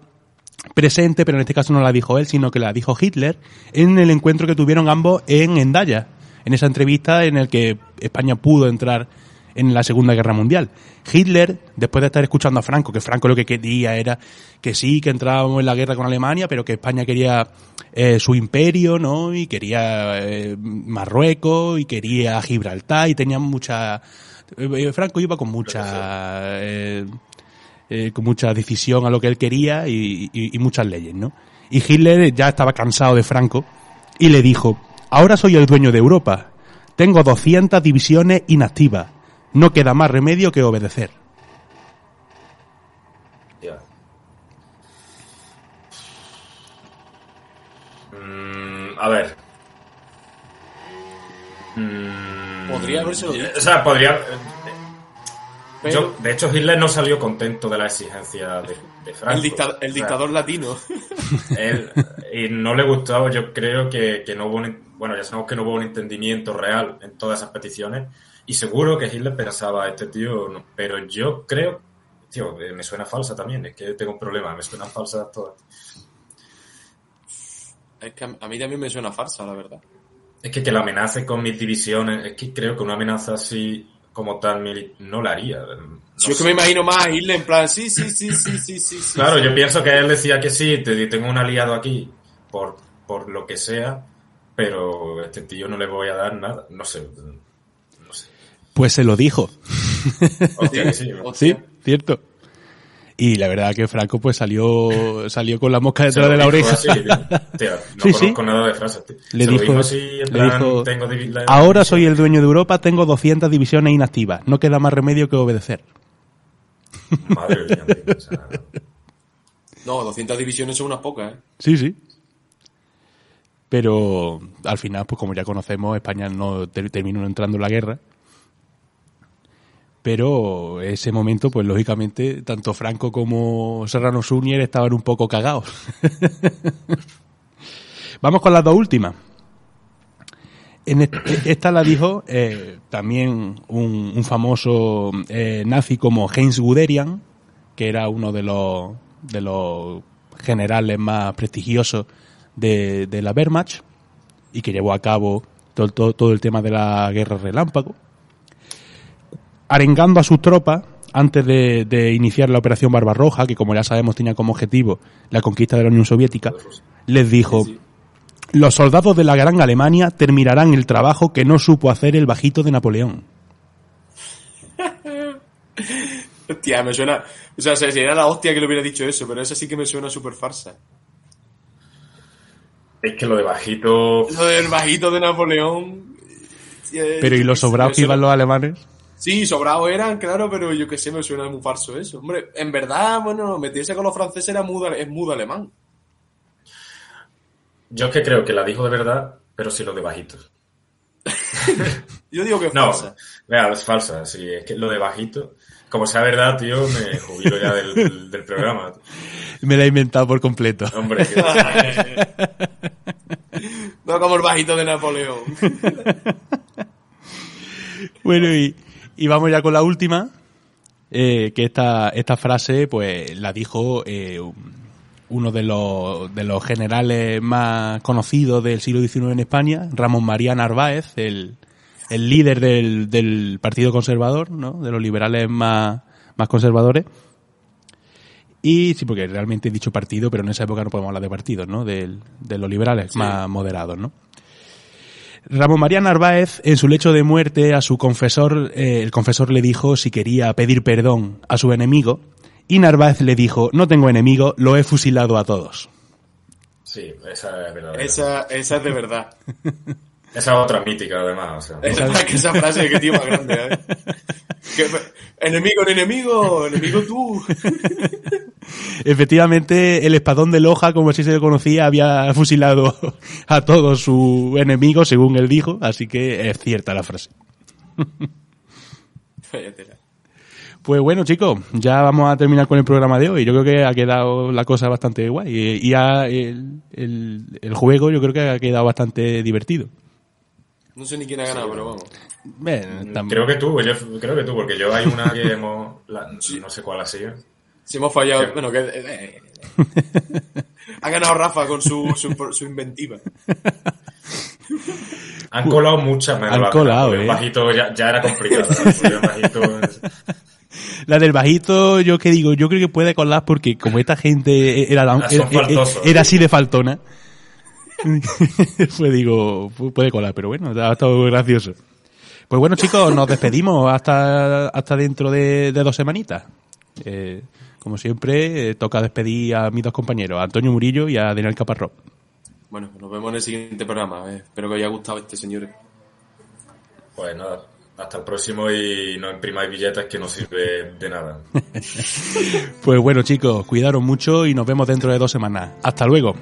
[SPEAKER 1] presente, pero en este caso no la dijo él, sino que la dijo Hitler en el encuentro que tuvieron ambos en Hendaya, en esa entrevista en el que España pudo entrar en la Segunda Guerra Mundial. Hitler, después de estar escuchando a Franco, que Franco lo que quería era que sí, que entrábamos en la guerra con Alemania, pero que España quería su imperio, ¿no? Y quería Marruecos, y quería Gibraltar, y tenía mucha... Franco iba con mucha decisión a lo que él quería y muchas leyes, ¿no? Y Hitler ya estaba cansado de Franco y le dijo: ahora soy el dueño de Europa, tengo 200 divisiones inactivas, no queda más remedio que obedecer.
[SPEAKER 2] Yeah. A ver.
[SPEAKER 3] Podría haberse dicho.
[SPEAKER 2] O sea, podría... de hecho, Hitler no salió contento de la exigencia de Franco.
[SPEAKER 3] El dictador latino.
[SPEAKER 2] Y no le gustaba, yo creo que no hubo bueno, ya sabemos que no hubo un entendimiento real en todas esas peticiones, y seguro que Hitler pensaba, este tío, no, pero yo creo, tío, me suena falsa también, es que tengo un problema, me suenan falsas todas.
[SPEAKER 3] Es que a mí también me suena farsa, la verdad.
[SPEAKER 2] Es que la amenace con mis divisiones, es que creo que una amenaza así como tal no la haría.
[SPEAKER 3] Yo es que me imagino más a Hitler en plan, sí.
[SPEAKER 2] Claro,
[SPEAKER 3] sí.
[SPEAKER 2] Yo pienso que él decía que sí, tengo un aliado aquí por lo que sea, pero a este tío no le voy a dar nada, no sé.
[SPEAKER 1] Pues se lo dijo.
[SPEAKER 2] Hostia, que sí.
[SPEAKER 1] Sí, cierto. Y la verdad que Franco pues salió con la mosca detrás de la oreja.
[SPEAKER 2] Así, tío, no conozco nada de frases, tío.
[SPEAKER 1] Le dijo, ahora soy el dueño de Europa, tengo 200 divisiones inactivas, no queda más remedio que obedecer.
[SPEAKER 2] Madre mía, tío, o sea...
[SPEAKER 3] No, 200 divisiones son unas pocas, ¿eh?
[SPEAKER 1] Sí. Pero al final, pues como ya conocemos, España no terminó entrando en la guerra. Pero ese momento, pues lógicamente, tanto Franco como Serrano Suñer estaban un poco cagados. Vamos con las dos últimas. Esta la dijo también un famoso nazi como Heinz Guderian, que era uno de los generales más prestigiosos de la Wehrmacht y que llevó a cabo todo el tema de la guerra relámpago, arengando a sus tropas antes de iniciar la operación Barbarroja, que como ya sabemos tenía como objetivo la conquista de la Unión Soviética. Les dijo: los soldados de la Gran Alemania terminarán el trabajo que no supo hacer el bajito de Napoleón.
[SPEAKER 3] Hostia, me suena... O sea, sería la hostia que le hubiera dicho eso, pero esa sí que me suena súper farsa.
[SPEAKER 2] Es que lo de bajito...
[SPEAKER 3] Lo del bajito de Napoleón...
[SPEAKER 1] Pero ¿y los sobrados que iban los alemanes?
[SPEAKER 3] Sí, sobrados eran, claro, pero yo qué sé, me suena muy farso eso. Hombre, en verdad, bueno, meterse con los franceses es mudo alemán.
[SPEAKER 2] Yo es que creo que la dijo de verdad, pero sí lo de bajitos.
[SPEAKER 3] Yo digo que es
[SPEAKER 2] No,
[SPEAKER 3] falsa.
[SPEAKER 2] vea, es falsa, sí, es que lo de bajito... Como sea verdad, tío, me jubilo ya del programa.
[SPEAKER 1] Me la he inventado por completo.
[SPEAKER 2] Hombre, que...
[SPEAKER 3] No como el bajito de Napoleón.
[SPEAKER 1] Bueno, y vamos ya con la última, que esta frase pues la dijo uno de los generales más conocidos del siglo XIX en España, Ramón María Narváez, el líder del Partido Conservador, ¿no? De los liberales más conservadores. Y sí, porque realmente he dicho partido, pero en esa época no podemos hablar de partidos, ¿no? De los liberales sí, más moderados, ¿no? Ramón María Narváez, en su lecho de muerte, a su confesor, el confesor le dijo si quería pedir perdón a su enemigo, y Narváez le dijo: no tengo enemigo, lo he fusilado a todos.
[SPEAKER 2] Sí, esa es verdad.
[SPEAKER 3] Esa es de verdad.
[SPEAKER 2] Esa es otra mítica, además. O sea.
[SPEAKER 3] Esa frase que tío más grande, ¿eh? Enemigo tú.
[SPEAKER 1] Efectivamente, el espadón de Loja, como así se le conocía, había fusilado a todos sus enemigos, según él dijo, así que es cierta la frase. Pues bueno, chicos, ya vamos a terminar con el programa de hoy. Yo creo que ha quedado la cosa bastante guay y el juego yo creo que ha quedado bastante divertido.
[SPEAKER 3] No sé ni quién ha ganado, pero vamos.
[SPEAKER 2] Creo que tú, porque yo hay una que no sé cuál ha sido.
[SPEAKER 3] Si hemos fallado, sí. Bueno, ha ganado Rafa con su inventiva.
[SPEAKER 2] Han colado muchas menos.
[SPEAKER 1] Han colado,
[SPEAKER 2] el bajito ya era complicado. El bajito
[SPEAKER 1] la del bajito, yo creo que puede colar porque como esta gente era así de faltona. Pues digo, puede colar, pero bueno, ha estado gracioso. Pues bueno, chicos, nos despedimos hasta dentro de 2 semanitas. Como siempre, toca despedir a mis 2 compañeros, a Antonio Murillo y a Daniel Caparrós.
[SPEAKER 3] Bueno, nos vemos en el siguiente programa. Espero que os haya gustado señores.
[SPEAKER 2] Pues nada, hasta el próximo y no imprimáis billetes que no sirve de nada.
[SPEAKER 1] Pues bueno, chicos, cuidaros mucho y nos vemos dentro de 2 semanas. Hasta luego.